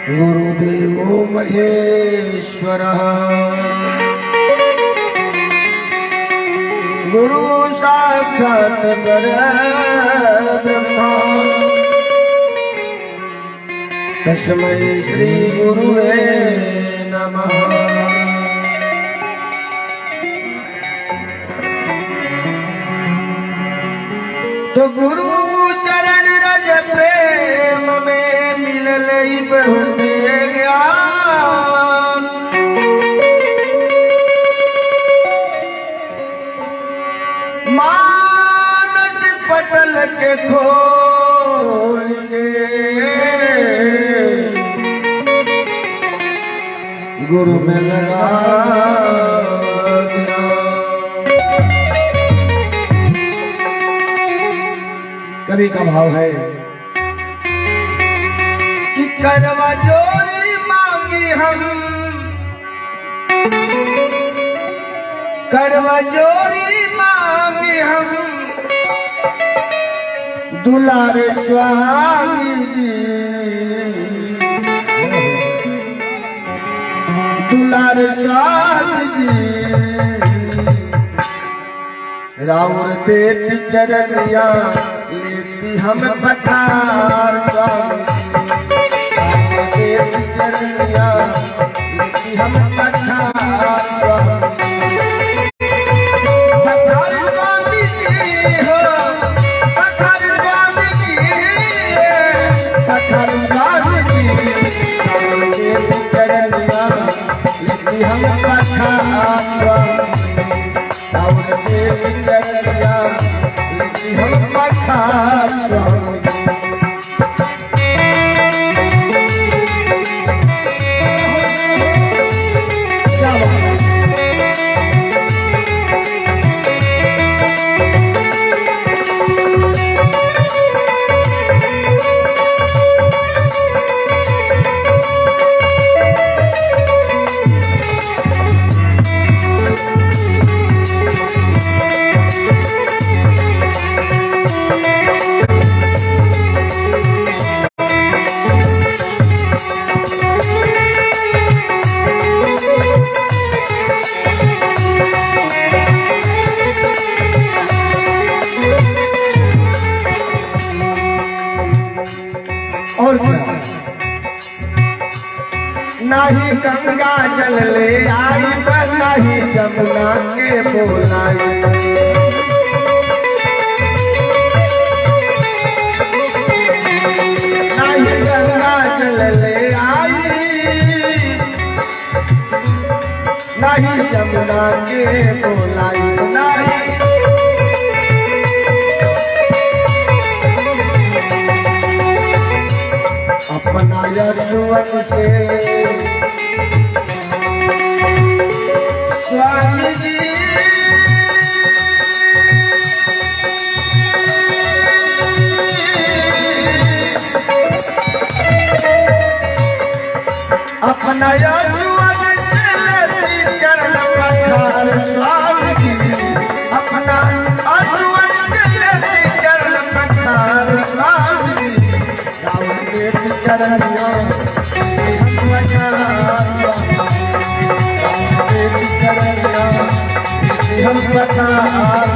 गुरुदेवो महेश्वरः गुरु साक्षात् परब्रह्म तस्मै श्री गुरुवे नमः। तो गुरु चरण रज प्रेम में मिलल बहुत ज्ञान, मानस पटल के खोल के गुरु में लगा कवि का भाव है कि करवा जोरी मांगी हम, करवा जोरी मांगी हम दुलारे स्वामी जी, दुलारे स्वामी जी राउर देख चरनिया हम पठार चरनिया हम पठार स्वामी जी हो, पठार स्वामी जी, पठार स्वामी जी चरनिया हम पठार चरनिया हम पठार और नाही गंगा जल ले आई नहीं जमुना के बोलाई, नहीं गंगा जल ले आई नहीं जमुना के बोलाई, नहीं अपना यशवंत से स्वामी जी अपना यशवंत से लेती चरण पठार स्वामी जी, अपना यशवंत से लेती चरण पठार स्वामी जी चरनिया हम पठार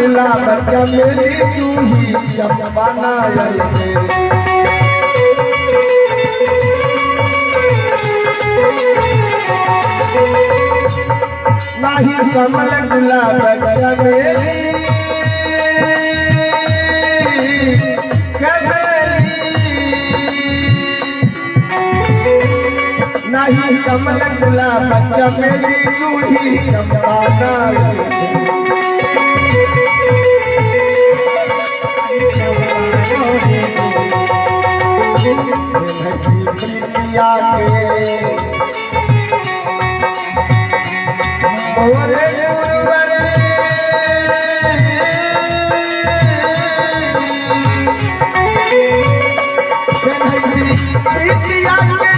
लगला बच्चा मेरी तू ही चंपा नायल मेरी नाही कमल लगला बच्चा मेरी नहीं कमल लगला बच्चा मेरी तू ही चंपा नायल प्रिया के मोरे गुरुवरे प्रिया के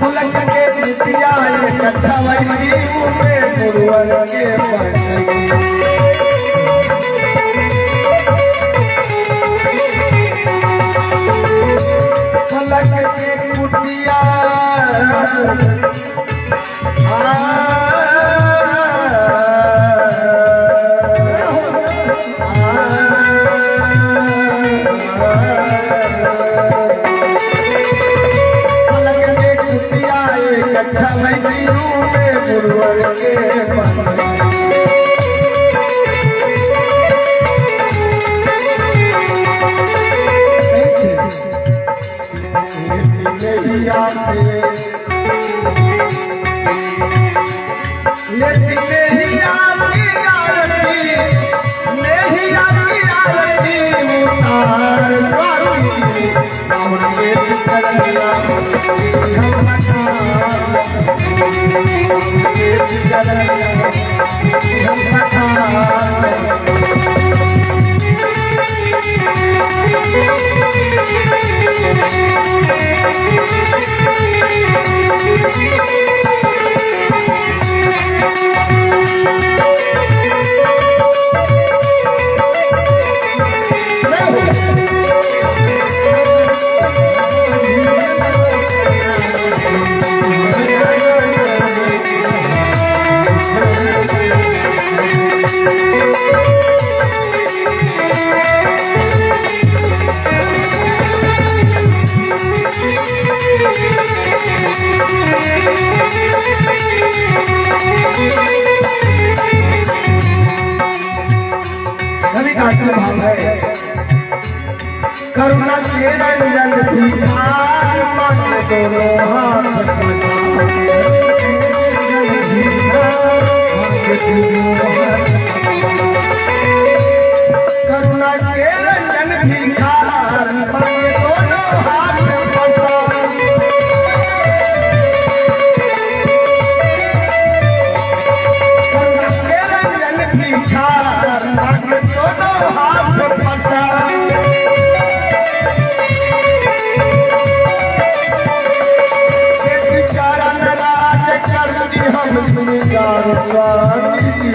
पलक के नितिया इकट्ठा वही में गुरुवर के पलक के कुटिया गुरुवर के भाव है करुणा के रंजन भिखार मन दोनों हाथ करुणा के रंजन भिखार मन दोनों हाथ करुणा के रंजन भिखार मन दोनों हाथ फंसा हम श्रृंगार स्वामी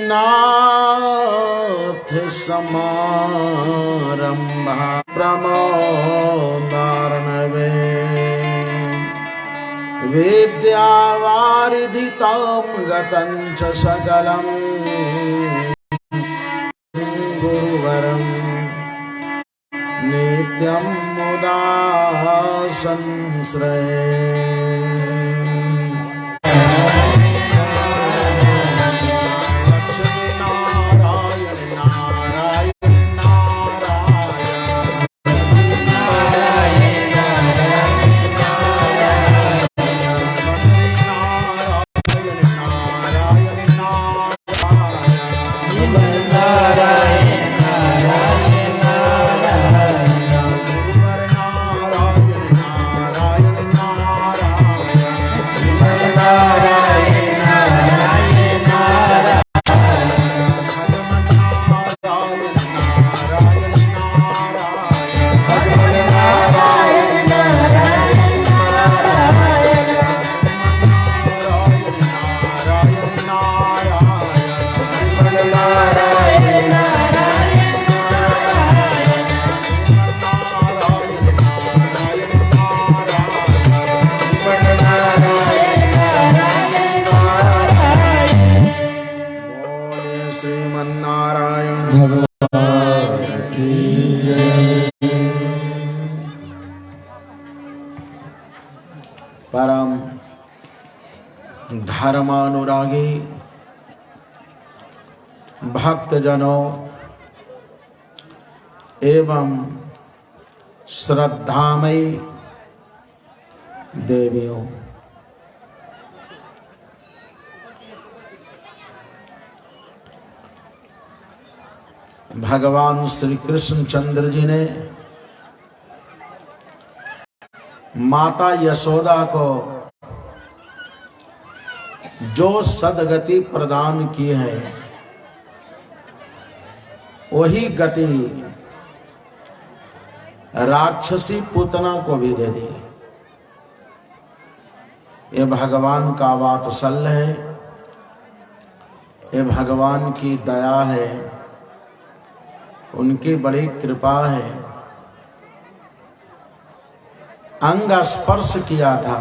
लक्ष्मीनाथ समारंभा प्रमोदार्णवे विद्यावारिधितां गतं च सकलं गुरुवरं नित्यं मुदा संश्रये। परम धर्मानुरागी भक्तजनों एवं श्रद्धामयी देवियों, भगवान श्री कृष्ण चंद्र जी ने माता यशोदा को जो सदगति प्रदान की है, वही गति राक्षसी पूतना को भी दे दी। ये भगवान का वात्सल्य है, ये भगवान की दया है, उनकी बड़ी कृपा है। अंग स्पर्श किया था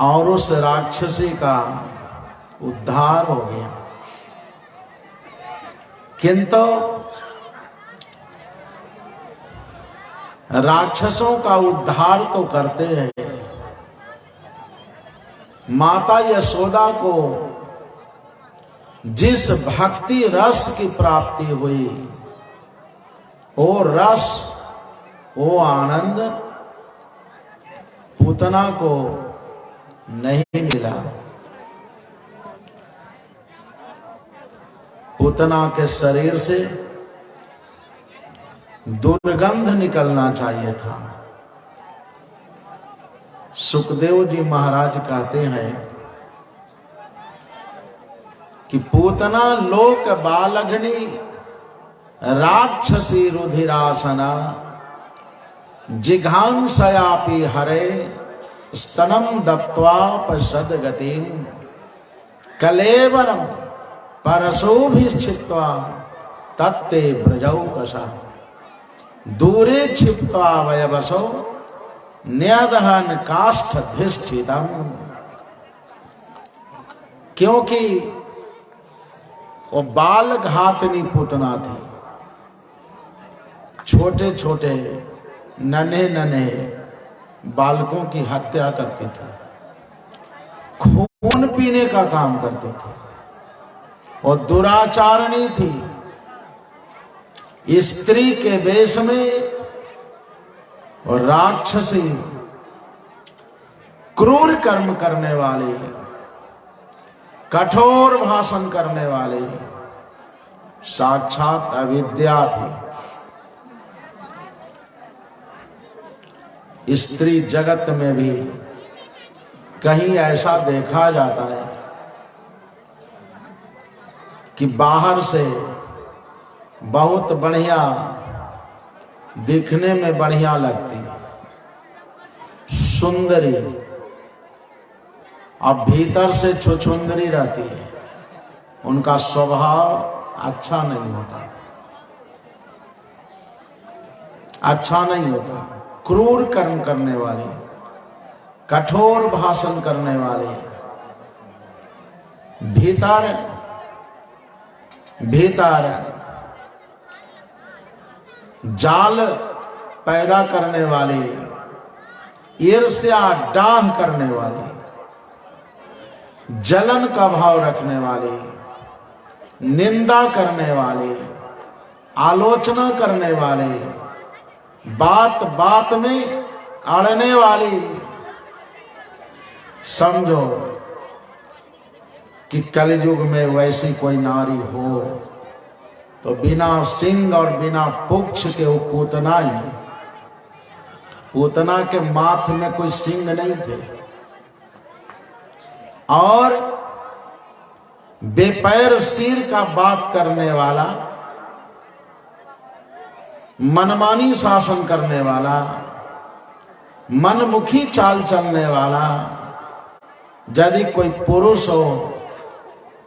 और उस राक्षसी का उद्धार हो गया, किंतु राक्षसों का उद्धार तो करते हैं, माता यशोदा को जिस भक्ति रस की प्राप्ति हुई, वो रस, वो आनंद पूतना को नहीं मिला। पूतना के शरीर से दुर्गंध निकलना चाहिए था। सुखदेव जी महाराज कहते हैं कि पूतना लोक बालघनी राक्षसी रुधिरासना जिघांसयापि हरे स्तनम दत्वा पश्यद गतिम कलेवरम परशोभिश्चित्वा तत्ते ब्रजौ कशा दूरे क्षिप्त्वा वयवसो न्यदहन काष्ठधिष्ठितम्। क्योंकि वो बाल घातनी पूतना थी, छोटे छोटे नन्हे नन्हे बालकों की हत्या करती थी, खून पीने का काम करती थी और दुराचारणी थी। स्त्री के वेश में और राक्षसी क्रूर कर्म करने वाली, कठोर भाषण करने वाली साक्षात अविद्या थी। स्त्री जगत में भी कहीं ऐसा देखा जाता है कि बाहर से बहुत बढ़िया दिखने में बढ़िया लगती है, सुंदरी, अब भीतर से छुछुंदरी रहती है, उनका स्वभाव अच्छा नहीं होता, अच्छा नहीं होता। क्रूर कर्म करने वाले, कठोर भाषण करने वाले, भीतर भीतर जाल पैदा करने वाले, ईर्ष्या डाह करने वाले, जलन का भाव रखने वाले, निंदा करने वाले, आलोचना करने वाले, बात बात में अड़ने वाली, समझो कि कलयुग में वैसी कोई नारी हो तो बिना सिंग और बिना पुच्छ के वो पूतना ही। पूतना के माथ में कोई सिंग नहीं थे और बेपैर सिर का बात करने वाला, मनमानी शासन करने वाला, मनमुखी चाल चलने वाला यदि कोई पुरुष हो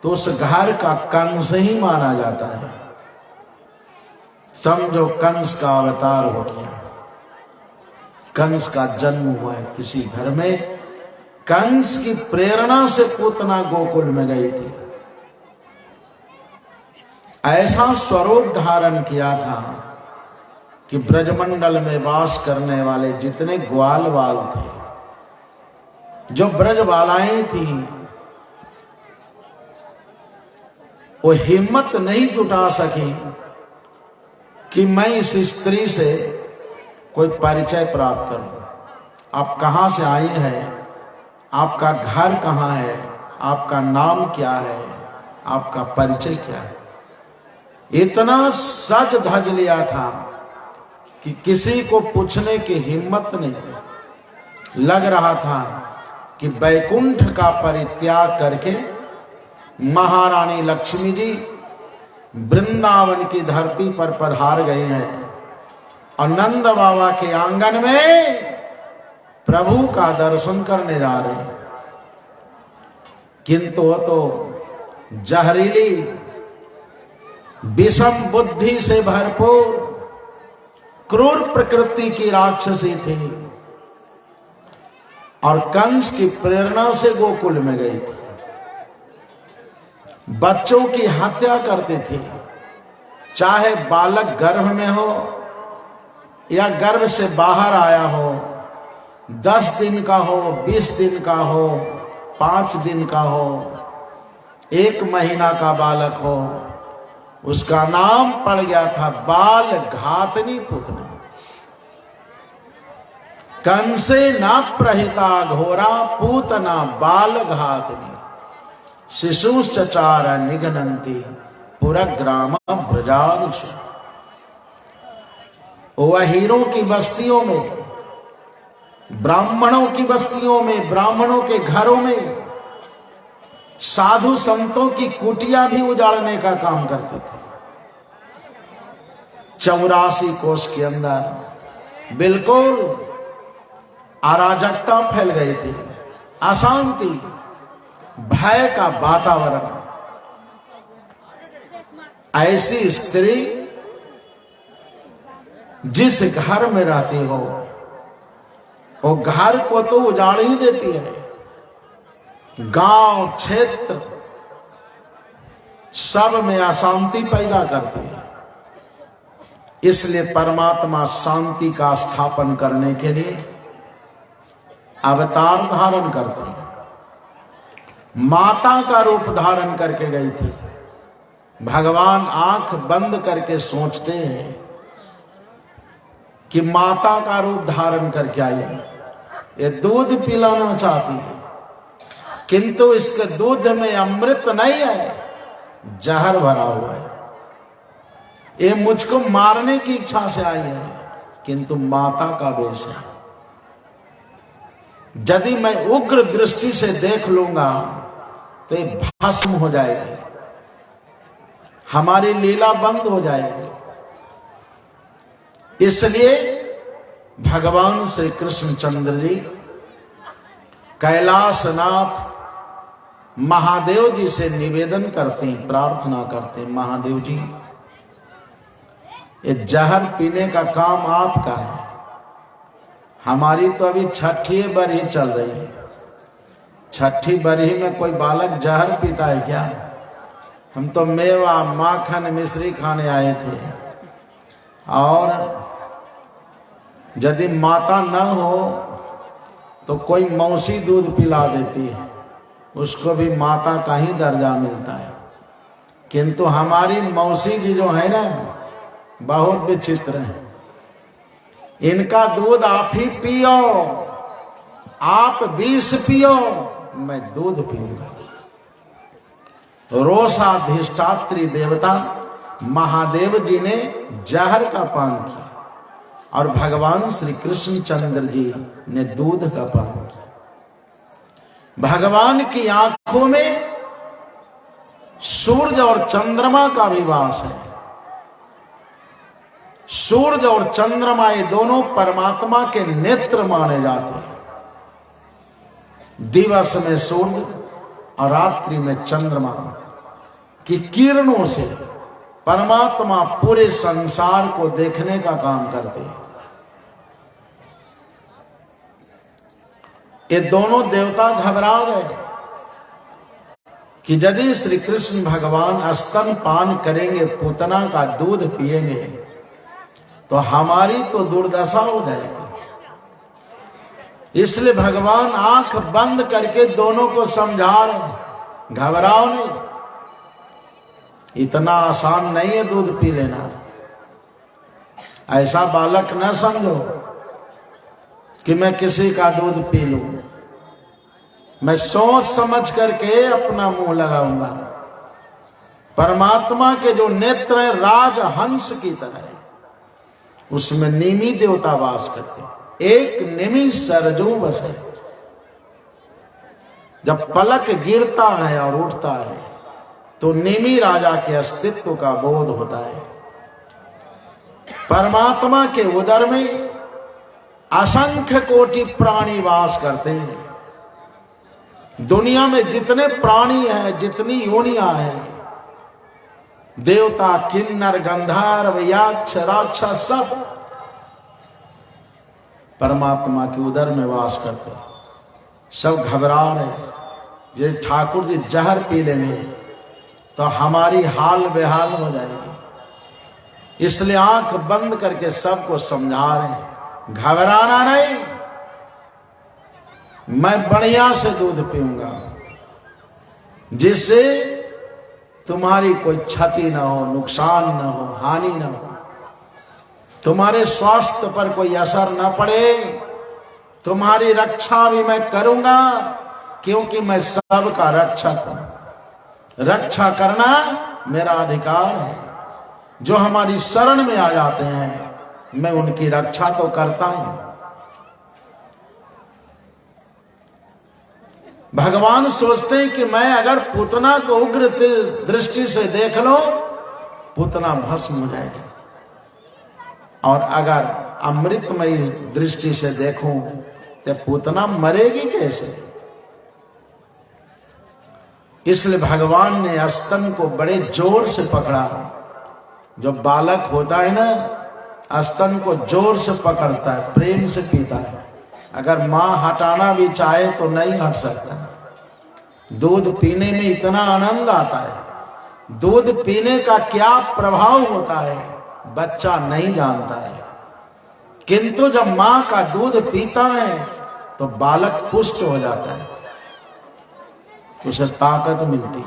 तो उस घर का कंस ही माना जाता है। समझो कंस का अवतार हो गया, कंस का जन्म हुआ है किसी घर में। कंस की प्रेरणा से पूतना गोकुल में गई थी, ऐसा स्वरूप धारण किया था कि ब्रजमंडल में वास करने वाले जितने ग्वाल बाल थे, जो ब्रजबालाएं थी, वो हिम्मत नहीं जुटा सकी कि मैं इस स्त्री से कोई परिचय प्राप्त करूं। आप कहां से आई हैं, आपका घर कहां है, आपका नाम क्या है, आपका परिचय क्या है। इतना सज धज लिया था कि किसी को पूछने की हिम्मत नहीं। लग रहा था कि बैकुंठ का परित्याग करके महारानी लक्ष्मी जी वृंदावन की धरती पर पधार गई हैं और नंद बाबा के आंगन में प्रभु का दर्शन करने जा रहे हैं। किंतु वो तो जहरीली विषम बुद्धि से भरपूर क्रूर प्रकृति की राक्षसी थी और कंस की प्रेरणा से गोकुल में गई थी। बच्चों की हत्या करते थे, चाहे बालक गर्भ में हो या गर्भ से बाहर आया हो, 10 दिन का हो, 20 दिन का हो, 5 दिन का हो, 1 महीना का बालक हो, उसका नाम पड़ गया था बाल घातनी पुतना। कंसे ना प्रहिता घोरा पूतना बाल घातनी शिशु चचार निगनंती पुरग्राम ब्रजादिषु। वह हीरों की बस्तियों में, ब्राह्मणों की बस्तियों में, ब्राह्मणों के घरों में साधु संतों की कुटिया भी उजाड़ने का काम करते थे। 84 कोस के अंदर बिल्कुल अराजकता फैल गई थी, अशांति, भय का वातावरण। ऐसी स्त्री जिस घर में रहती हो वो घर को तो उजाड़ ही देती है, गांव क्षेत्र सब में अशांति पैदा करती है। इसलिए परमात्मा शांति का स्थापन करने के लिए अवतार धारण करते हैं। माता का रूप धारण करके गई थी। भगवान आंख बंद करके सोचते हैं कि माता का रूप धारण करके आई है, ये दूध पिलाना चाहती है, किंतु इसके दूध में अमृत नहीं है, जहर भरा हुआ है। ये मुझको मारने की इच्छा से आई है, किंतु माता का वेश है। यदि मैं उग्र दृष्टि से देख लूंगा तो ये भस्म हो जाएगी, हमारी लीला बंद हो जाएगी। इसलिए भगवान श्री कृष्ण चंद्र जी कैलाशनाथ महादेव जी से निवेदन करते हैं, प्रार्थना करते हैं, महादेव जी ये जहर पीने का काम आपका है। हमारी तो अभी छठी बरही चल रही है। छठी बरही में कोई बालक जहर पीता है क्या? हम तो मेवा माखन मिश्री खाने आए थे। और यदि माता न हो तो कोई मौसी दूध पिला देती है, उसको भी माता का ही दर्जा मिलता है। किंतु हमारी मौसी जी जो है ना, बहुत विचित्र है। इनका दूध आप ही पियो, आप विष पियो, मैं दूध पीऊंगा। रोषाधिष्ठात्री देवता महादेव जी ने जहर का पान किया और भगवान श्री कृष्ण चंद्र जी ने दूध का पान किया। भगवान की आंखों में सूर्य और चंद्रमा का भी वास है। सूर्य और चंद्रमा ये दोनों परमात्मा के नेत्र माने जाते हैं। दिवस में सूर्य और रात्रि में चंद्रमा की किरणों से परमात्मा पूरे संसार को देखने का काम करते हैं। ये दोनों देवता घबरा गए कि यदि श्री कृष्ण भगवान स्तन पान करेंगे, पूतना का दूध पिएंगे, तो हमारी तो दुर्दशा हो जाएगी। इसलिए भगवान आंख बंद करके दोनों को समझा रहे, घबराओ नहीं, इतना आसान नहीं है दूध पी लेना। ऐसा बालक न समझो कि मैं किसी का दूध पी लूं। मैं सोच समझ करके अपना मुंह लगाऊंगा। परमात्मा के जो नेत्र है राजहंस की तरह है, उसमें निमि देवता वास करते। एक निमि सरजू बसे। जब पलक गिरता है और उठता है तो निमि राजा के अस्तित्व का बोध होता है। परमात्मा के उदर में असंख्य कोटि प्राणी वास करते हैं। दुनिया में जितने प्राणी हैं, जितनी योनियां हैं, देवता, किन्नर, गंधर्व, यक्ष, राक्षस सब परमात्मा के उदर में वास करते हैं। सब घबरा रहे, ये ठाकुर जी जहर पी लेंगे तो हमारी हाल बेहाल हो जाएगी। इसलिए आंख बंद करके सबको समझा रहे हैं, घबराना नहीं, मैं बढ़िया से दूध पीऊंगा जिससे तुम्हारी कोई क्षति न हो, नुकसान न हो, हानि न हो, तुम्हारे स्वास्थ्य पर कोई असर न पड़े। तुम्हारी रक्षा भी मैं करूंगा, क्योंकि मैं सबका रक्षक हूं। रक्षा करना मेरा अधिकार है। जो हमारी शरण में आ जाते हैं मैं उनकी रक्षा तो करता हूं। भगवान सोचते हैं कि मैं अगर पूतना को उग्र दृष्टि से देख लो, पूतना भस्म हो जाएगी, और अगर अमृतमयी दृष्टि से देखूं तो पूतना मरेगी कैसे। इसलिए भगवान ने स्तन को बड़े जोर से पकड़ा। जो बालक होता है ना, स्तन को जोर से पकड़ता है, प्रेम से पीता है। अगर माँ हटाना भी चाहे तो नहीं हट सकता। दूध पीने में इतना आनंद आता है, दूध पीने का क्या प्रभाव होता है बच्चा नहीं जानता है, किंतु जब माँ का दूध पीता है तो बालक पुष्ट हो जाता है, उसे ताकत मिलती।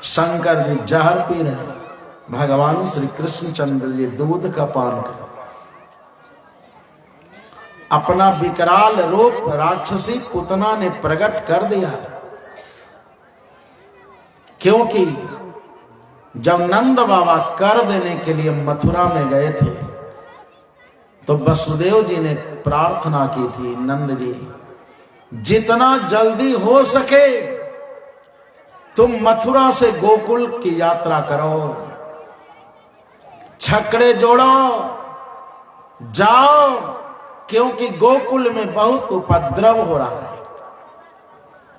शंकर जी जहर पी रहे हैं, भगवान श्री कृष्णचंद्र जी दूध का पान कर अपना विकराल रूप राक्षसी पूतना ने प्रकट कर दिया। क्योंकि जब नंद बाबा कर देने के लिए मथुरा में गए थे तो वसुदेव जी ने प्रार्थना की थी, नंद जी जितना जल्दी हो सके तुम मथुरा से गोकुल की यात्रा करो, छकड़े जोड़ो, जाओ, क्योंकि गोकुल में बहुत उपद्रव हो रहा है।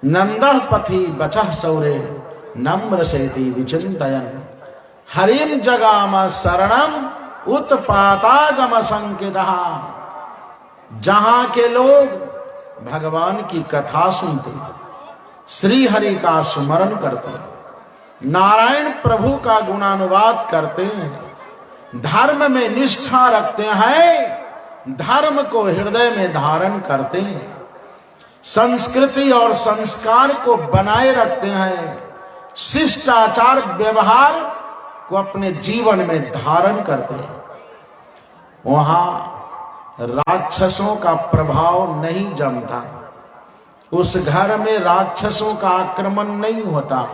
नंदः पथि बचः सौरे नम्र सेति विचिंतयन् हरिम जगाम शरणम उत्पातागम संकितः। जहां के लोग भगवान की कथा सुनते, श्री हरि का स्मरण करते, नारायण प्रभु का गुणानुवाद करते हैं, धर्म में निष्ठा रखते हैं, धर्म को हृदय में धारण करते हैं, संस्कृति और संस्कार को बनाए रखते हैं, शिष्टाचार व्यवहार को अपने जीवन में धारण करते हैं, वहां राक्षसों का प्रभाव नहीं जमता। उस घर में राक्षसों का आक्रमण नहीं होता,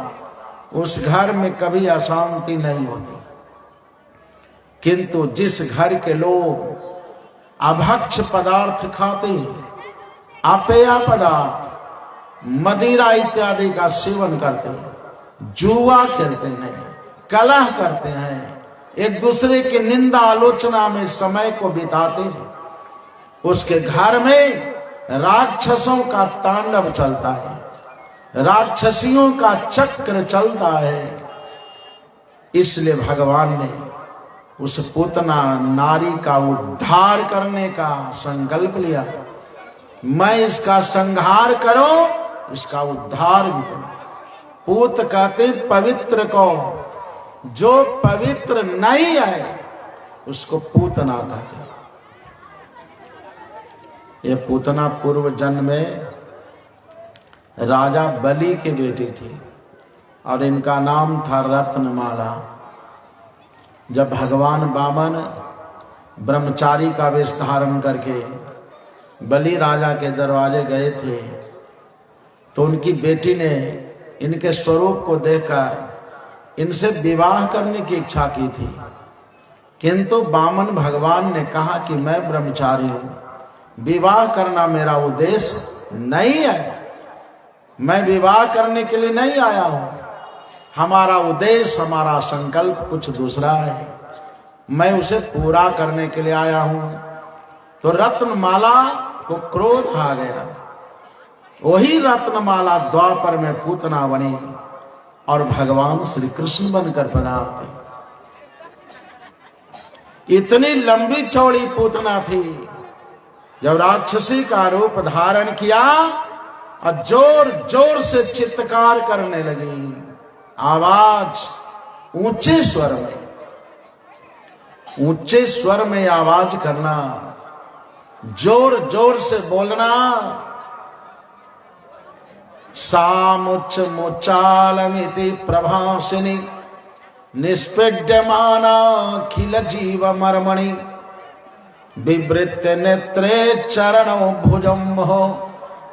उस घर में कभी अशांति नहीं होती। किंतु जिस घर के लोग अभक्ष पदार्थ खाते हैं, अपेय पदार्थ, मदिरा इत्यादि का सेवन करते हैं, जुआ खेलते हैं, कलह करते हैं, एक दूसरे की निंदा आलोचना में समय को बिताते हैं, उसके घर में राक्षसों का तांडव चलता है, राक्षसियों का चक्र चलता है। इसलिए भगवान ने उस पूतना नारी का उद्धार करने का संकल्प लिया। मैं इसका संहार करो, इसका उद्धार भी करो। पूत कहते पवित्र को, जो पवित्र नहीं है उसको पूतना कहते हैं। ये पूतना पूर्व जन्म में राजा बलि की बेटी थी और इनका नाम था रत्नमाला। जब भगवान वामन ब्रह्मचारी का वेश धारण करके बलि राजा के दरवाजे गए थे तो उनकी बेटी ने इनके स्वरूप को देखकर इनसे विवाह करने की इच्छा की थी, किंतु वामन भगवान ने कहा कि मैं ब्रह्मचारी हूं, विवाह करना मेरा उद्देश्य नहीं है, मैं विवाह करने के लिए नहीं आया हूं, हमारा उद्देश्य, हमारा संकल्प कुछ दूसरा है, मैं उसे पूरा करने के लिए आया हूं। तो रत्नमाला को क्रोध आ गया। वही रत्नमाला द्वापर में पूतना बनी और भगवान श्री कृष्ण बनकर पधारते। इतनी लंबी चौड़ी पूतना थी, जब राक्षसी का रूप धारण किया और जोर जोर से चित्कार करने लगी, आवाज ऊंचे स्वर में, ऊंचे स्वर में आवाज करना, जोर जोर से बोलना। सामुच्च मुच्चालमिति प्रभासिनी निष्पीड्यमाना खिल जीव मर्मणि विवृत्य नेत्रे चरणो भुजम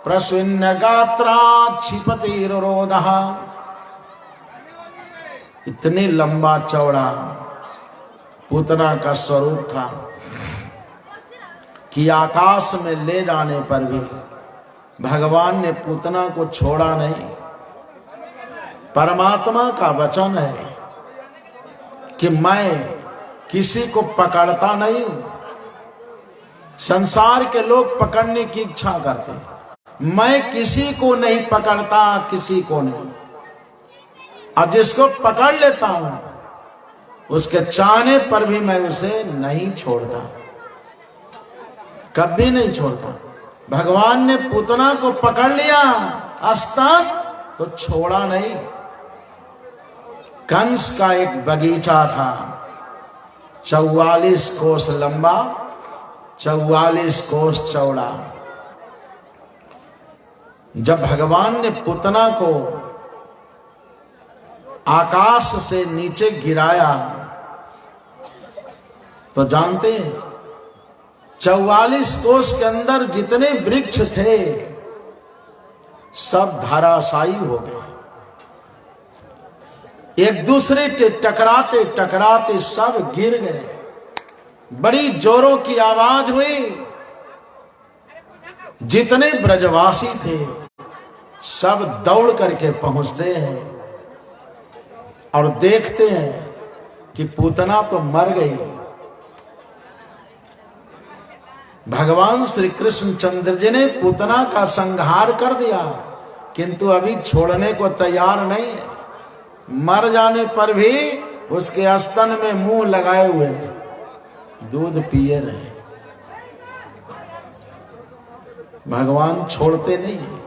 प्रस्विन्न गात्रा क्षिपतिरोधः इतनी लंबा चौड़ा पूतना का स्वरूप था कि आकाश में ले जाने पर भी भगवान ने पूतना को छोड़ा नहीं। परमात्मा का वचन है कि मैं किसी को पकड़ता नहीं हूं। संसार के लोग पकड़ने की इच्छा करते हैं, मैं किसी को नहीं पकड़ता, किसी को नहीं। और जिसको पकड़ लेता हूं उसके चाहने पर भी मैं उसे नहीं छोड़ता, कभी नहीं छोड़ता। भगवान ने पूतना को पकड़ लिया अस्तर तो छोड़ा नहीं। कंस का एक बगीचा था 44 कोस लंबा, 44 कोस चौड़ा। जब भगवान ने पूतना को आकाश से नीचे गिराया तो जानते हैं 44 कोस के अंदर जितने वृक्ष थे सब धराशायी हो गए। एक दूसरे से टकराते टकराते सब गिर गए। बड़ी जोरों की आवाज हुई। जितने ब्रजवासी थे सब दौड़ करके पहुंचते हैं और देखते हैं कि पूतना तो मर गई। भगवान श्री कृष्ण चंद्र जी ने पूतना का संहार कर दिया, किंतु अभी छोड़ने को तैयार नहीं है। मर जाने पर भी उसके स्तन में मुंह लगाए हुए दूध पिए रहे। भगवान छोड़ते नहीं है,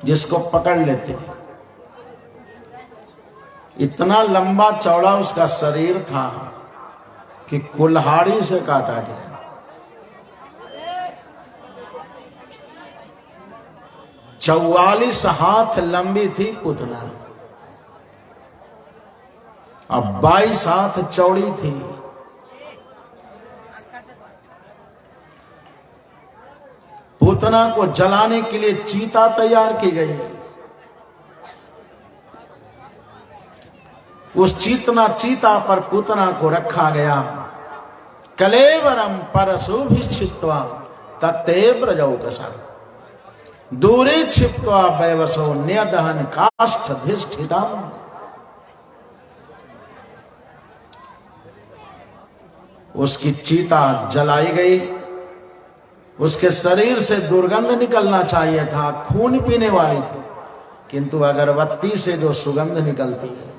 जिसको पकड़ लेते हैं। इतना लंबा चौड़ा उसका शरीर था कि कुल्हाड़ी से काटा गया। चौवालीस हाथ लंबी थी पूतना और 22 हाथ चौड़ी थी। पूतना को जलाने के लिए चीता तैयार की गई। उस चीता पर पूतना को रखा गया। कलेवरम परशुभिश्चित्वा तत्ते ब्रजौकसा दूरे क्षिप्त्वा वैवसो न्यदहन काष्ठधिष्ठितम्। उसकी चीता जलाई गई। उसके शरीर से दुर्गंध निकलना चाहिए था, खून पीने वाली थी, किंतु अगरबत्ती से जो सुगंध निकलती है,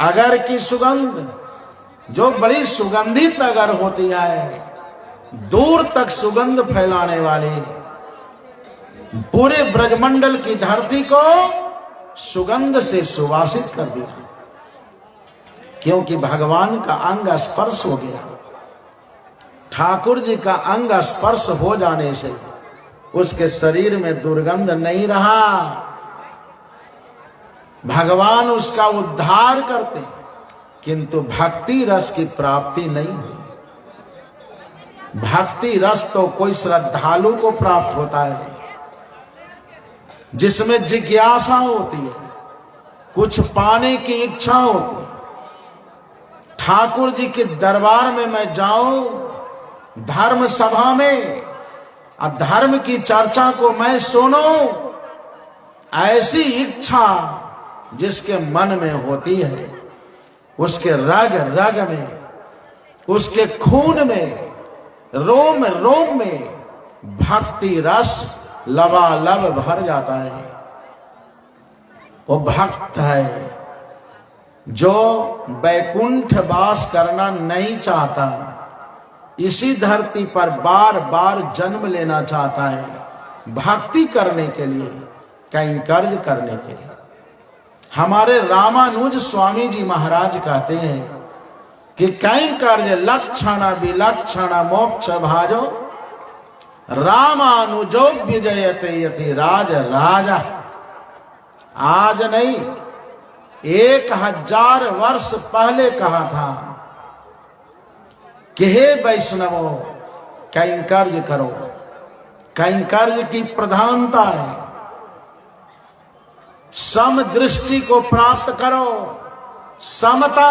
अगर की सुगंध जो बड़ी सुगंधित अगर होती है, दूर तक सुगंध फैलाने वाली, पूरे ब्रजमंडल की धरती को सुगंध से सुवासित कर दिया, क्योंकि भगवान का अंग स्पर्श हो गया। ठाकुर जी का अंग स्पर्श हो जाने से उसके शरीर में दुर्गंध नहीं रहा। भगवान उसका उद्धार करते, किंतु भक्ति रस की प्राप्ति नहीं हुई। भक्ति रस तो कोई श्रद्धालु को प्राप्त होता है, जिसमें जिज्ञासा होती है, कुछ पाने की इच्छा होती है। ठाकुर जी के दरबार में मैं जाऊं, धर्म सभा में धर्म की चर्चा को मैं सुनूं, ऐसी इच्छा जिसके मन में होती है, उसके रग रग में, उसके खून में, रोम रोम में भक्ति रस लबालब भर जाता है। वो भक्त है जो बैकुंठ वास करना नहीं चाहता, इसी धरती पर बार बार जन्म लेना चाहता है, भक्ति करने के लिए, कैंकर्य करने के लिए। हमारे रामानुज स्वामी जी महाराज कहते हैं कि कैंकर्य लक्षण विलक्षण मोक्ष भाजो रामानुजो विजयते यति राज राजा। आज नहीं, 1000 वर्ष पहले कहा था कि हे वैष्णवों, कैंकर्य करो। कैंकर्य की प्रधानता है। सम दृष्टि को प्राप्त करो, समता।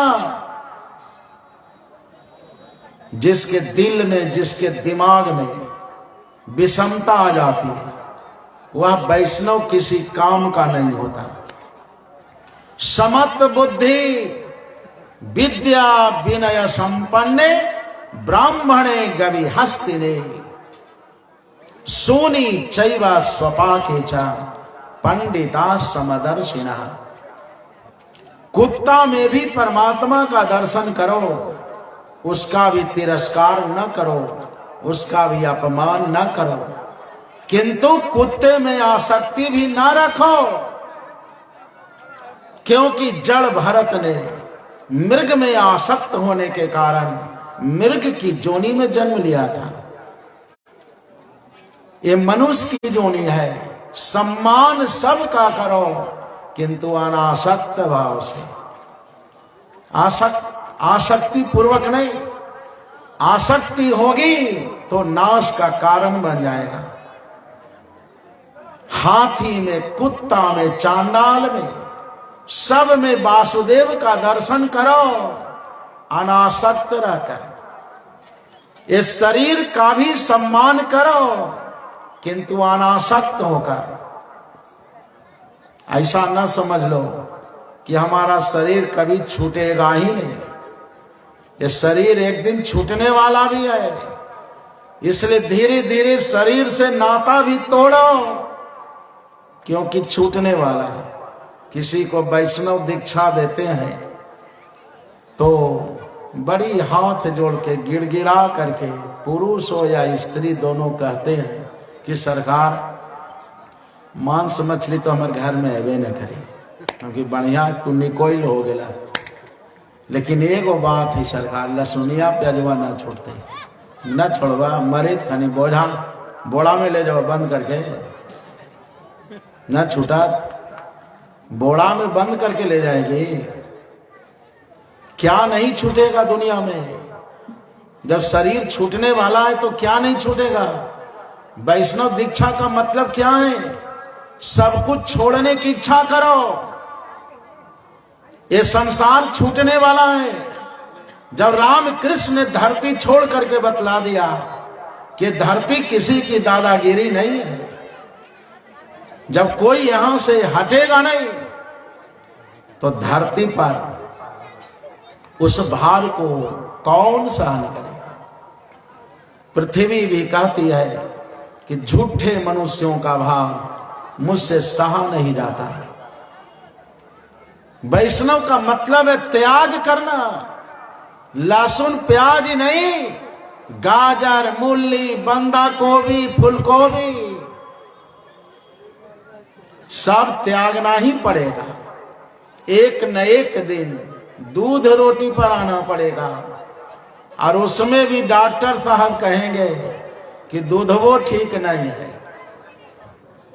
जिसके दिल में, जिसके दिमाग में विषमता आ जाती है, वह वैष्णव किसी काम का नहीं होता। समत्व बुद्धि विद्या विनय संपन्ने ब्राह्मणे गवि हस्तिने सोनी चैवा स्वपाके च पंडिता समदर्शिना। कुत्ता में भी परमात्मा का दर्शन करो, उसका भी तिरस्कार न करो, उसका भी अपमान न करो, किंतु कुत्ते में आसक्ति भी न रखो, क्योंकि जड़ भरत ने मृग में आसक्त होने के कारण मृग की जोनी में जन्म लिया था। ये मनुष्य की जोनी है। सम्मान सबका करो, किंतु अनासक्त भाव से। आसक्ति पूर्वक नहीं। आसक्ति होगी तो नाश का कारण बन जाएगा। हाथी में, कुत्ता में, चांडाल में, सब में वासुदेव का दर्शन करो, अनासक्त रहकर। इस शरीर का भी सम्मान करो, किंतु अनासक्त होकर। ऐसा न समझ लो कि हमारा शरीर कभी छूटेगा ही नहीं। ये शरीर एक दिन छूटने वाला भी है, इसलिए धीरे धीरे शरीर से नाता भी तोड़ो, क्योंकि छूटने वाला है। किसी को वैष्णव दीक्षा देते हैं तो बड़ी हाथ जोड़ के गिड़गिड़ा करके, पुरुष हो या स्त्री दोनों, कहते हैं कि सरकार मांस मछली तो हमारे घर में है न करे, क्योंकि बढ़िया तू निकोइल हो गया। लेकिन एगो बात है सरकार, लहसुनिया प्याजवा ना छोड़ते, न छोड़वा, मरे खानी बोझा बोड़ा में ले जाओ बंद करके, न छूटा बोड़ा में बंद करके ले जाएगी। क्या नहीं छूटेगा दुनिया में? जब शरीर छूटने वाला है तो क्या नहीं छूटेगा? वैष्णव दीक्षा का मतलब क्या है? सब कुछ छोड़ने की इच्छा करो। ये संसार छूटने वाला है। जब राम कृष्ण ने धरती छोड़ करके बतला दिया कि धरती किसी की दादागिरी नहीं है, जब कोई यहां से हटेगा नहीं, तो धरती पर उस भार को कौन सहन करेगा? पृथ्वी भी कहती है कि झूठे मनुष्यों का भार मुझसे सहा नहीं जाता। वैष्णव का मतलब है त्याग करना। लहसुन प्याज नहीं, गाजर, मूली, बंदा गोभी, फूल गोभी सब त्यागना ही पड़ेगा। एक न एक दिन दूध रोटी पर आना पड़ेगा, और उसमें भी डॉक्टर साहब कहेंगे कि दूध वो ठीक नहीं है।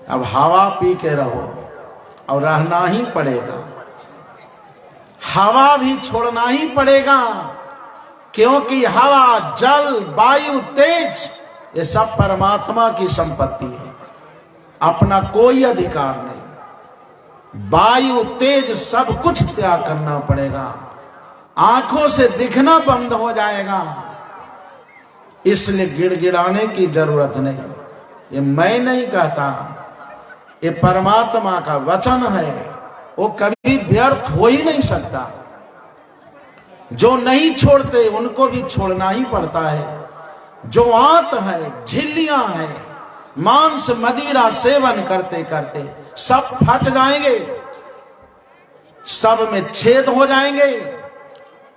अब हवा पी के रहो, और रहना ही पड़ेगा। हवा भी छोड़ना ही पड़ेगा, क्योंकि हवा, जल, वायु, तेज ये सब परमात्मा की संपत्ति है, अपना कोई अधिकार नहीं। वायु, तेज सब कुछ त्याग करना पड़ेगा। आंखों से दिखना बंद हो जाएगा, इसलिए गिड़गिड़ाने की जरूरत नहीं। ये मैं नहीं कहता, ये परमात्मा का वचन है, वो कभी व्यर्थ हो ही नहीं सकता। जो नहीं छोड़ते उनको भी छोड़ना ही पड़ता है। जो आंत है, झिल्लियां हैं, मांस मदिरा सेवन करते करते सब फट जाएंगे, सब में छेद हो जाएंगे।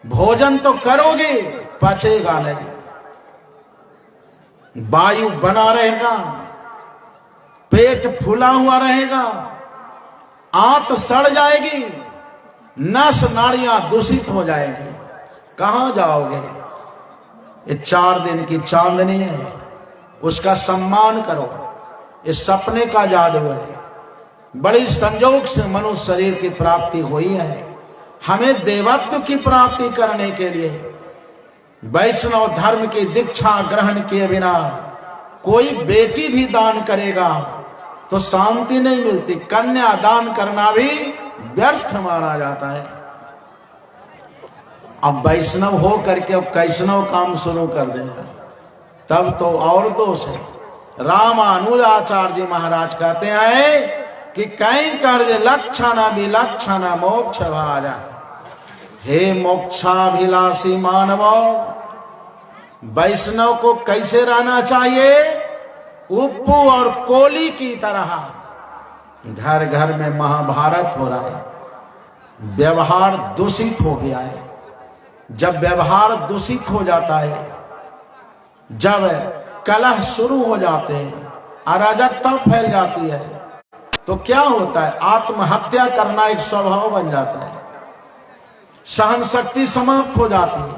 भोजन तो करोगे, पचेगा नहीं। वायु बना रहेगा, पेट फूला हुआ रहेगा, आंत सड़ जाएगी, नस नाड़ियां दूषित हो जाएगी। कहां जाओगे? ये 4 दिन की चांदनी है, उसका सम्मान करो। ये सपने का जादू है। बड़ी संजोग से मनुष्य शरीर की प्राप्ति हुई है। हमें देवत्व की प्राप्ति करने के लिए वैष्णव धर्म की दीक्षा ग्रहण किए बिना कोई बेटी भी दान करेगा तो शांति नहीं मिलती। कन्या दान करना भी व्यर्थ माना जाता है। अब वैष्णव हो करके अब कैष्णव काम शुरू कर देगा तब तो और दोष है। रामानुजाचार्य जी महाराज कहते हैं कि कई कार्य लक्षण विलक्षण मोक्ष भाजा। हे मोक्षाभिलाषी मानव, वैष्णव को कैसे रहना चाहिए? उप्पू और कोली की तरह। घर घर में महाभारत हो रहा है, व्यवहार दूषित हो गया है। जब व्यवहार दूषित हो जाता है, जब कलह शुरू हो जाते हैं, अराजकता फैल जाती है, तो क्या होता है? आत्महत्या करना एक स्वभाव बन जाता है। सहन शक्ति समाप्त हो जाती है,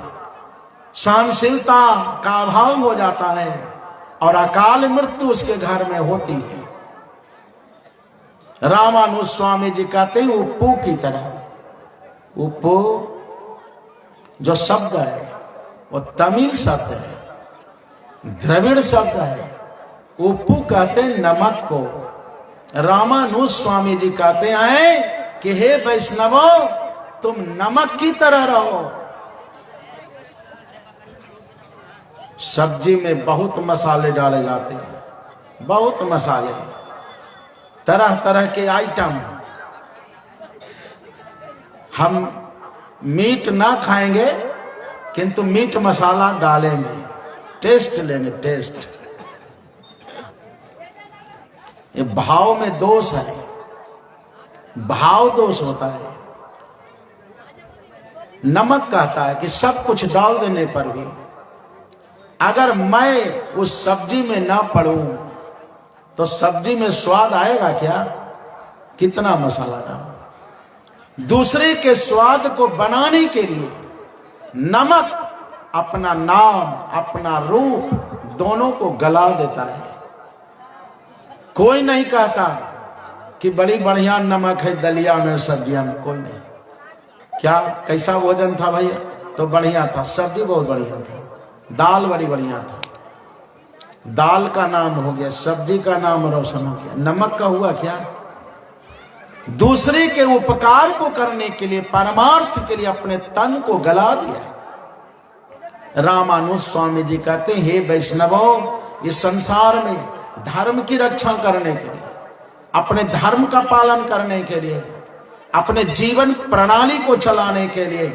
सहनशीलता का अभाव हो जाता है और अकाल मृत्यु उसके घर में होती है। रामानुज स्वामी जी कहते हैं उप्पू की तरह। उप्पू जो शब्द है वो तमिल शब्द है, द्रविड़ शब्द है। उप्पू कहते हैं नमक को। रामानुज स्वामी जी कहते हैं कि हे वैष्णवो, तुम नमक की तरह रहो। सब्जी में बहुत मसाले डाले जाते हैं, बहुत मसाले, तरह तरह के आइटम। हम मीट ना खाएंगे किंतु मीट मसाला डालेंगे, टेस्ट लेंगे, टेस्ट। ये भाव में दोष है, भाव दोष होता है। नमक कहता है कि सब कुछ डाल देने पर भी अगर मैं उस सब्जी में ना पड़ूं तो सब्जी में स्वाद आएगा क्या? कितना मसाला डालो। दूसरे के स्वाद को बनाने के लिए नमक अपना नाम, अपना रूप दोनों को गला देता है। कोई नहीं कहता कि बड़ी बढ़िया नमक है दलिया में, सब्जियां में, कोई नहीं। क्या कैसा भोजन था भैया? तो बढ़िया था, सब्जी बहुत बढ़िया था, दाल बड़ी बढ़िया था। दाल का नाम हो गया, सब्जी का नाम रोशन हो गया, नमक का हुआ क्या? दूसरे के उपकार को करने के लिए, परमार्थ के लिए अपने तन को गला दिया। रामानुज स्वामी जी कहते हैं हे वैष्णवों, इस संसार में धर्म की रक्षा करने के लिए, अपने धर्म का पालन करने के लिए, अपने जीवन प्रणाली को चलाने के लिए,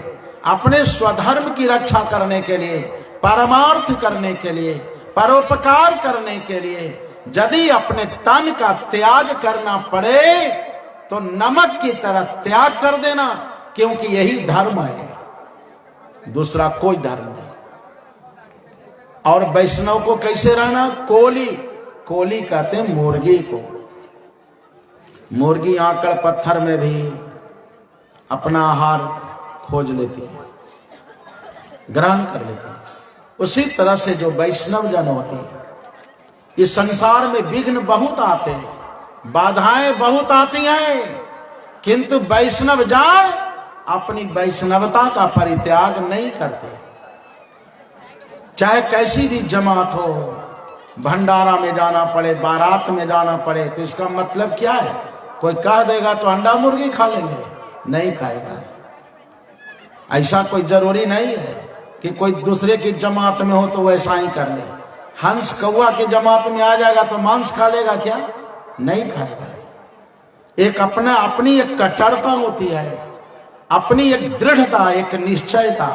अपने स्वधर्म की रक्षा करने के लिए, परमार्थ करने के लिए, परोपकार करने के लिए यदि अपने तन का त्याग करना पड़े तो नमक की तरह त्याग कर देना, क्योंकि यही धर्म है, दूसरा कोई धर्म नहीं। और वैष्णव को कैसे रहना? कोली। कोली कहते हैं मुर्गी को। मुर्गी आकड़ पत्थर में भी अपना आहार खोज लेती है, ग्रहण कर लेती है। उसी तरह से जो वैष्णव जन होती है, इस संसार में विघ्न बहुत आते हैं, बाधाएं बहुत आती हैं, किंतु वैष्णव जन अपनी वैष्णवता का परित्याग नहीं करते। चाहे कैसी भी जमात हो, भंडारा में जाना पड़े, बारात में जाना पड़े, तो इसका मतलब क्या है? कोई कह देगा तो अंडा मुर्गी खा लेंगे, नहीं खाएगा। ऐसा कोई जरूरी नहीं है कि कोई दूसरे की जमात में हो तो वैसा ही कर ले। हंस कौवा की जमात में आ जाएगा तो मांस खा लेगा क्या? नहीं खाएगा। एक अपनी एक कट्टरता होती है, अपनी एक दृढ़ता, एक निश्चयता।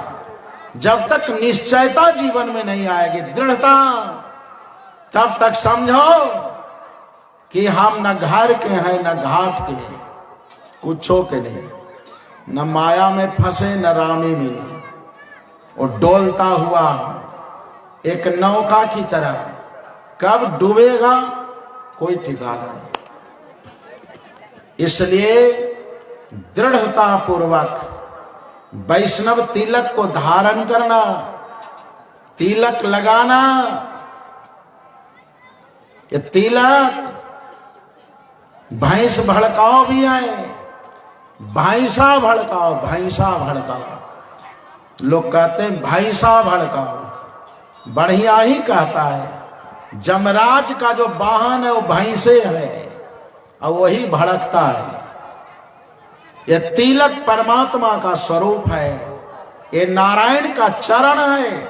जब तक निश्चयता जीवन में नहीं आएगी, दृढ़ता, तब तक समझो कि हम न घर के हैं न घाट के हैं, कुछो के नहीं, न माया में फंसे न रामी मिले। और डोलता हुआ एक नौका की तरह कब डूबेगा कोई ठिकाना नहीं। इसलिए दृढ़ता पूर्वक वैष्णव तिलक को धारण करना, तिलक लगाना। ये तिलक भैंस भड़काओ भी आए, भैंसा भड़काओ, भैंसा भड़काओ। लोग कहते हैं भैंसा भड़काओ, बढ़िया ही कहता है। जमराज का जो वाहन है वो भैंसे है, और वही भड़कता है। यह तिलक परमात्मा का स्वरूप है, ये नारायण का चरण है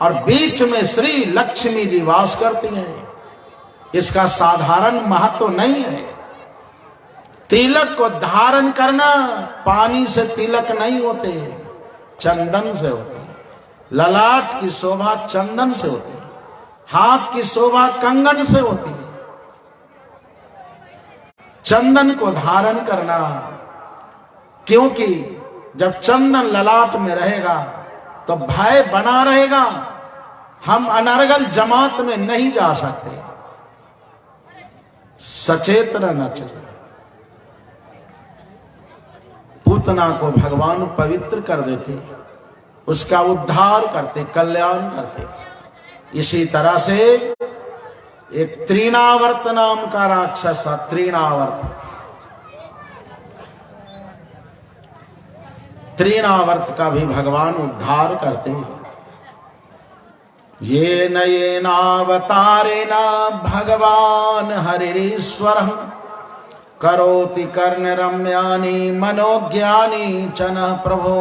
और बीच में श्री लक्ष्मी जी वास करती हैं। इसका साधारण महत्व नहीं है। तिलक को धारण करना, पानी से तिलक नहीं होते, चंदन से होते हैं। ललाट की शोभा चंदन से होती है, हाथ की शोभा कंगन से होती है। चंदन को धारण करना, क्योंकि जब चंदन ललाट में रहेगा तो भय बना रहेगा, हम अनर्गल जमात में नहीं जा सकते। सचेत रहना चाहिए। पूतना को भगवान पवित्र कर देते, उसका उद्धार करते, कल्याण करते। इसी तरह से एक त्रिनावर्त नाम का राक्षस था। त्रिनावर्त का भी भगवान उद्धार करते हैं। ये नयेनावतारेण भगवान हरिरीश्वर करोति कर्ण रम्यानि मनोज्ञानि च नः प्रभो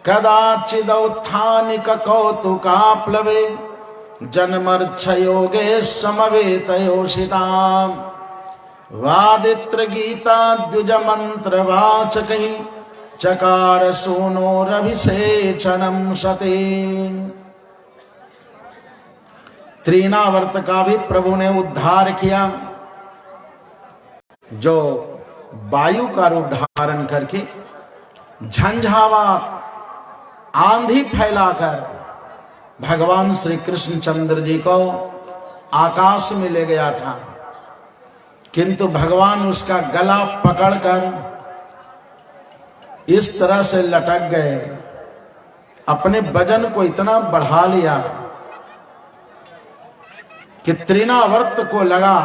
कदाचिदौत्थानिक कौतुकाप्लवे जन्मर्क्षयोगे समवेतयोषिताम् वादित्र गीता द्विज मंत्र वाचकै चकार सूनोरभिषेचनम सते। त्रिनावर्त का भी प्रभु ने उद्धार किया, जो वायु का रूप धारण करके झंझावात आंधी फैलाकर भगवान श्री कृष्ण चंद्र जी को आकाश में ले गया था। किंतु भगवान उसका गला पकड़कर इस तरह से लटक गए, अपने वजन को इतना बढ़ा लिया कि त्रिनावर्त को लगा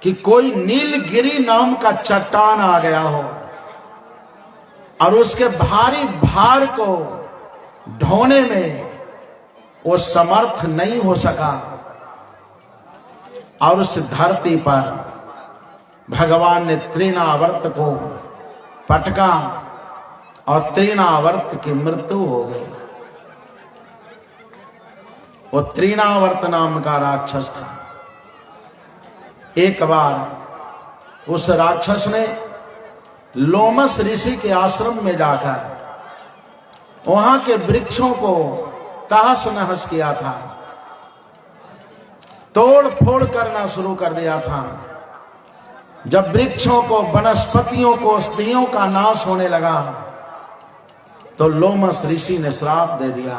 कि कोई नीलगिरी नाम का चट्टान आ गया हो और उसके भारी भार को ढोने में वो समर्थ नहीं हो सका। और उस धरती पर भगवान ने त्रिनावर्त को पटका और त्रिनावर्त की मृत्यु हो गई। वो त्रिनावर्त नाम का राक्षस था। एक बार उस राक्षस ने लोमस ऋषि के आश्रम में जाकर वहां के वृक्षों को तहस नहस किया था, तोड़ फोड़ करना शुरू कर दिया था। जब वृक्षों को, वनस्पतियों को, स्त्रियों का नाश होने लगा तो लोमस ऋषि ने श्राप दे दिया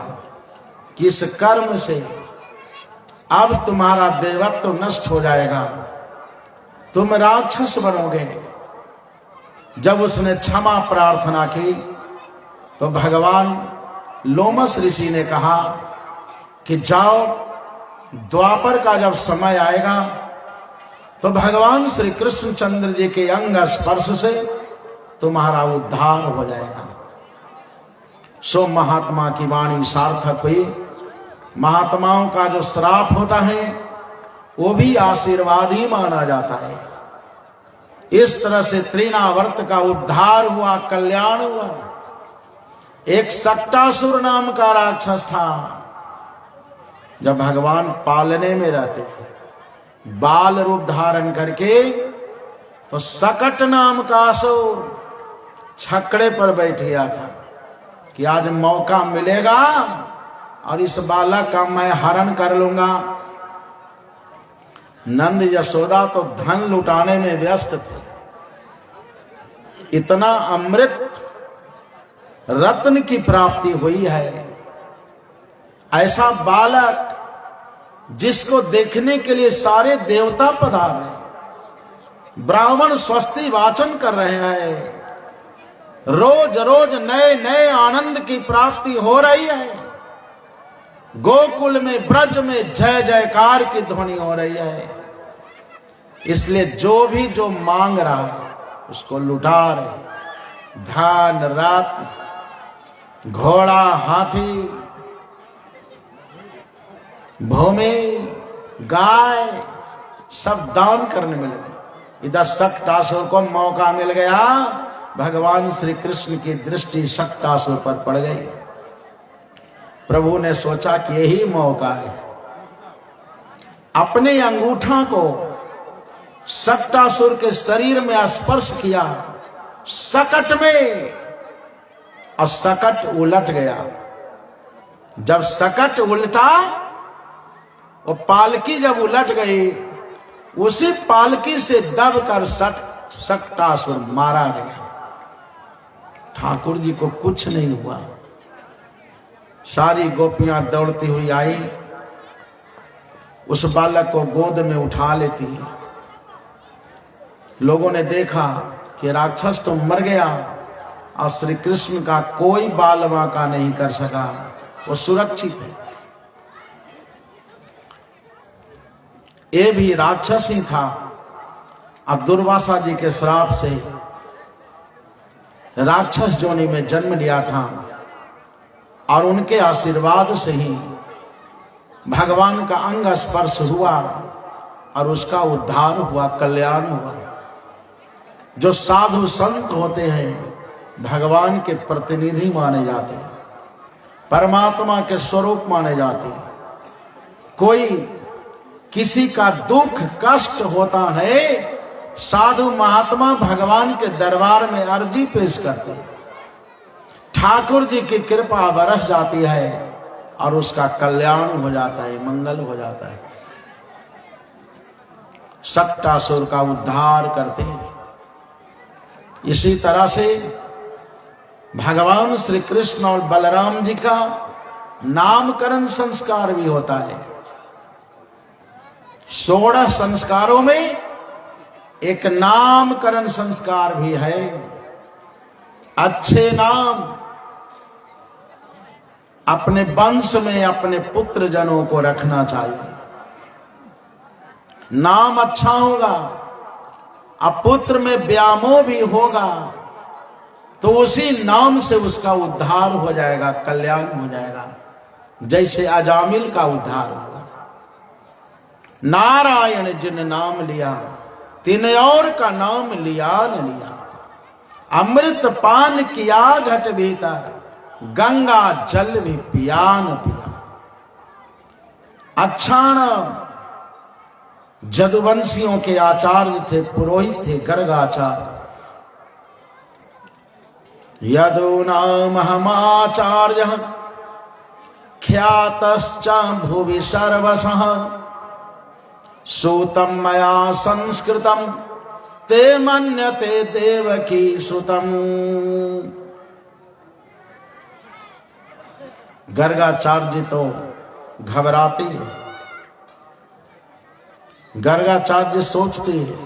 कि इस कर्म से अब तुम्हारा देवत्व नष्ट हो जाएगा, तुम राक्षस बनोगे। जब उसने क्षमा प्रार्थना की तो भगवान लोमस ऋषि ने कहा कि जाओ, द्वापर का जब समय आएगा तो भगवान श्री कृष्ण चंद्र जी के अंग स्पर्श से तुम्हारा उद्धार हो जाएगा। सो महात्मा की वाणी सार्थक हुई। महात्माओं का जो श्राप होता है वो भी आशीर्वाद ही माना जाता है। इस तरह से त्रिनावर्त का उद्धार हुआ, कल्याण हुआ। एक सट्टासुर नाम का राक्षस था। जब भगवान पालने में रहते थे बाल रूप धारण करके, तो सकट नाम का असुर छकड़े पर बैठ गया था कि आज मौका मिलेगा और इस बालक का मैं हरण कर लूंगा। नंद यशोदा तो धन लुटाने में व्यस्त थे। इतना अमृत रत्न की प्राप्ति हुई है। ऐसा बालक जिसको देखने के लिए सारे देवता पधारे, ब्राह्मण स्वस्ति वाचन कर रहे हैं, रोज रोज नए नए आनंद की प्राप्ति हो रही है। गोकुल में, ब्रज में जय जयकार की ध्वनि हो रही है। इसलिए जो भी मांग रहा है उसको लुटा रहे। धन, रत्न, घोड़ा, हाथी, भूमि, गाय, सब दान करने में लगे। इधर शक्टासुर को मौका मिल गया, भगवान श्री कृष्ण की दृष्टि शक्टासुर पर पड़ गई। प्रभु ने सोचा कि यही मौका है, अपने अंगूठा को शक्टासुर के शरीर में स्पर्श किया, सकट में, और सकट उलट गया। जब सकट उल्टा, वो पालकी जब उलट गई, उसी पालकी से दबकर शक्टासुर मारा गया। ठाकुर जी को कुछ नहीं हुआ। सारी गोपियां दौड़ती हुई आई, उस बालक को गोद में उठा लेती। लोगों ने देखा कि राक्षस तो मर गया और श्री कृष्ण का कोई बाल बांका नहीं कर सका, वो सुरक्षित है। ये भी राक्षस ही था। अब दुर्वासा जी के श्राप से राक्षस जोनि में जन्म लिया था, और उनके आशीर्वाद से ही भगवान का अंग स्पर्श हुआ और उसका उद्धार हुआ, कल्याण हुआ। जो साधु संत होते हैं भगवान के प्रतिनिधि माने जाते हैं, परमात्मा के स्वरूप माने जाते हैं। कोई किसी का दुख कष्ट होता है, साधु महात्मा भगवान के दरबार में अर्जी पेश करते हैं, ठाकुर जी की कृपा बरस जाती है और उसका कल्याण हो जाता है, मंगल हो जाता है। शक्टासुर का उद्धार करते हैं। इसी तरह से भगवान श्री कृष्ण और बलराम जी का नामकरण संस्कार भी होता है। 16 संस्कारों में एक नामकरण संस्कार भी है। अच्छे नाम अपने वंश में अपने पुत्र जनों को रखना चाहिए। नाम अच्छा होगा, अब पुत्र में व्यामोह भी होगा तो उसी नाम से उसका उद्धार हो जाएगा, कल्याण हो जाएगा, जैसे अजामिल का उद्धार हुआ। नारायण जिन नाम लिया तिन और का नाम लिया न लिया, अमृत पान किया घट भीतर, गंगा जल भी पिया न पिया। अच्छा नाम, जदुवंशियों के आचार्य थे, पुरोहित थे, गर्गाचार्य। यदु नाम हमाचार्य ख्यातश्च भुवि सर्वशः, सूतम मया संस्कृतम ते मन्यते देवकी सुतम। गर्गाचार्य जी तो घबराते हैं। गर्गाचार्य सोचते हैं,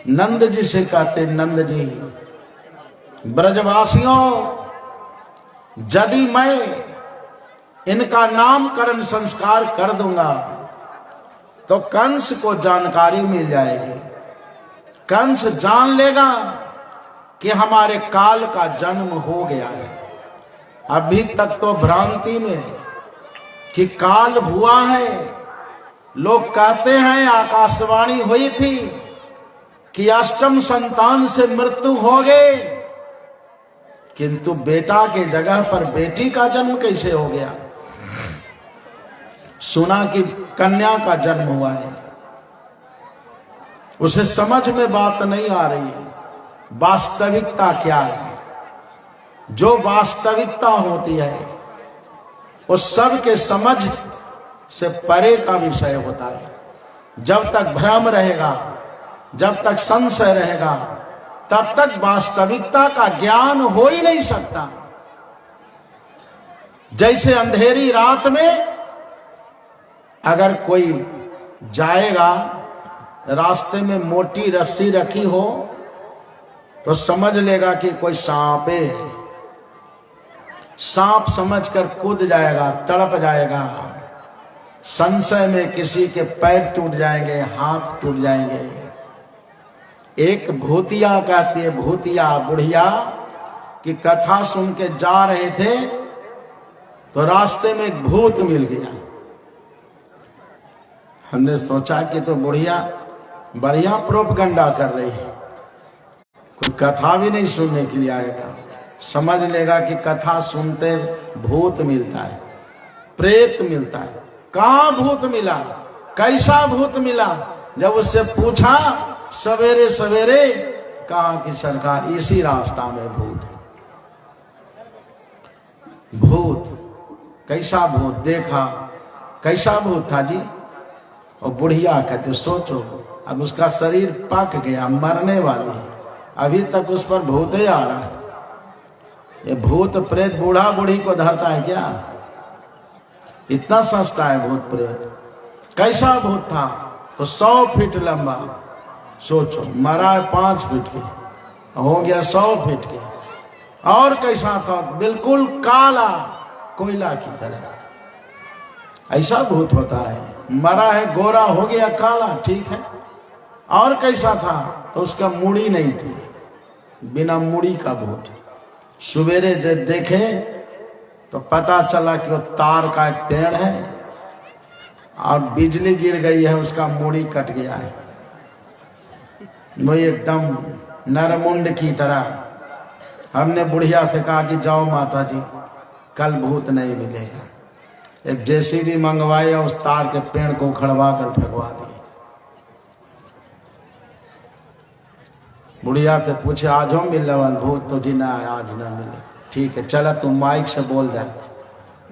नंद जी से कहते, नंद जी ब्रजवासियों, यदि मैं इनका नामकरण संस्कार कर दूंगा तो कंस को जानकारी मिल जाएगी। कंस जान लेगा कि हमारे काल का जन्म हो गया है। अभी तक तो भ्रांति में कि काल हुआ है। लोग कहते हैं आकाशवाणी हुई थी कि अष्टम संतान से मृत्यु हो गई, किंतु बेटा के जगह पर बेटी का जन्म कैसे हो गया? सुना कि कन्या का जन्म हुआ है। उसे समझ में बात नहीं आ रही है, वास्तविकता क्या है। जो वास्तविकता होती है वो सबके समझ से परे का विषय होता है। जब तक भ्रम रहेगा, जब तक संशय रहेगा, तब तक वास्तविकता का ज्ञान हो ही नहीं सकता। जैसे अंधेरी रात में अगर कोई जाएगा, रास्ते में मोटी रस्सी रखी हो तो समझ लेगा कि कोई सांप है। सांप समझकर कूद जाएगा, तड़प जाएगा। संशय में किसी के पैर टूट जाएंगे, हाथ टूट जाएंगे। एक भूतिया कहती है, भूतिया बुढ़िया की कथा सुन के जा रहे थे तो रास्ते में एक भूत मिल गया। हमने सोचा कि तो बुढ़िया बढ़िया प्रोपगंडा कर रही है, कोई कथा भी नहीं सुनने के लिए आएगा, समझ लेगा कि कथा सुनते भूत मिलता है, प्रेत मिलता है। कहाँ भूत मिला, कैसा भूत मिला? जब उससे पूछा सवेरे सवेरे, कहा कि सरकार इसी रास्ता में भूत है। भूत, कैसा भूत? देखा कैसा भूत था जी? और बुढ़िया कहते सोचो, अब उसका शरीर पक गया, मरने वाली है, अभी तक उस पर भूत ही आ रहा है। ये भूत प्रेत बूढ़ा बूढ़ी को धरता है क्या? इतना सस्ता है भूत प्रेत। कैसा भूत था? तो 100 फीट लंबा, सोचो, मरा है 5 फीट के, हो गया 100 फीट के। और कैसा था? बिल्कुल काला, कोयला की तरह। ऐसा भूत होता है, मरा है गोरा, हो गया काला, ठीक है। और कैसा था? तो उसका मुड़ी नहीं थी, बिना मुड़ी का भूत। सवेरे देखे तो पता चला कि वो तार का एक पेड़ है और बिजली गिर गई है, उसका मुड़ी कट गया है। वो एकदम नरमुंड की तरह। हमने बुढ़िया से कहा कि जाओ माता जी, कल भूत नहीं मिलेगा। एक जेसीबी मंगवाई और उस तार के पेड़ को उखड़वा कर फेंकवा दिए। बुढ़िया से पूछे आज हो मिलने वाला भूत? तो जी ना, आज ना मिले। ठीक है, चला तुम माइक से बोल दे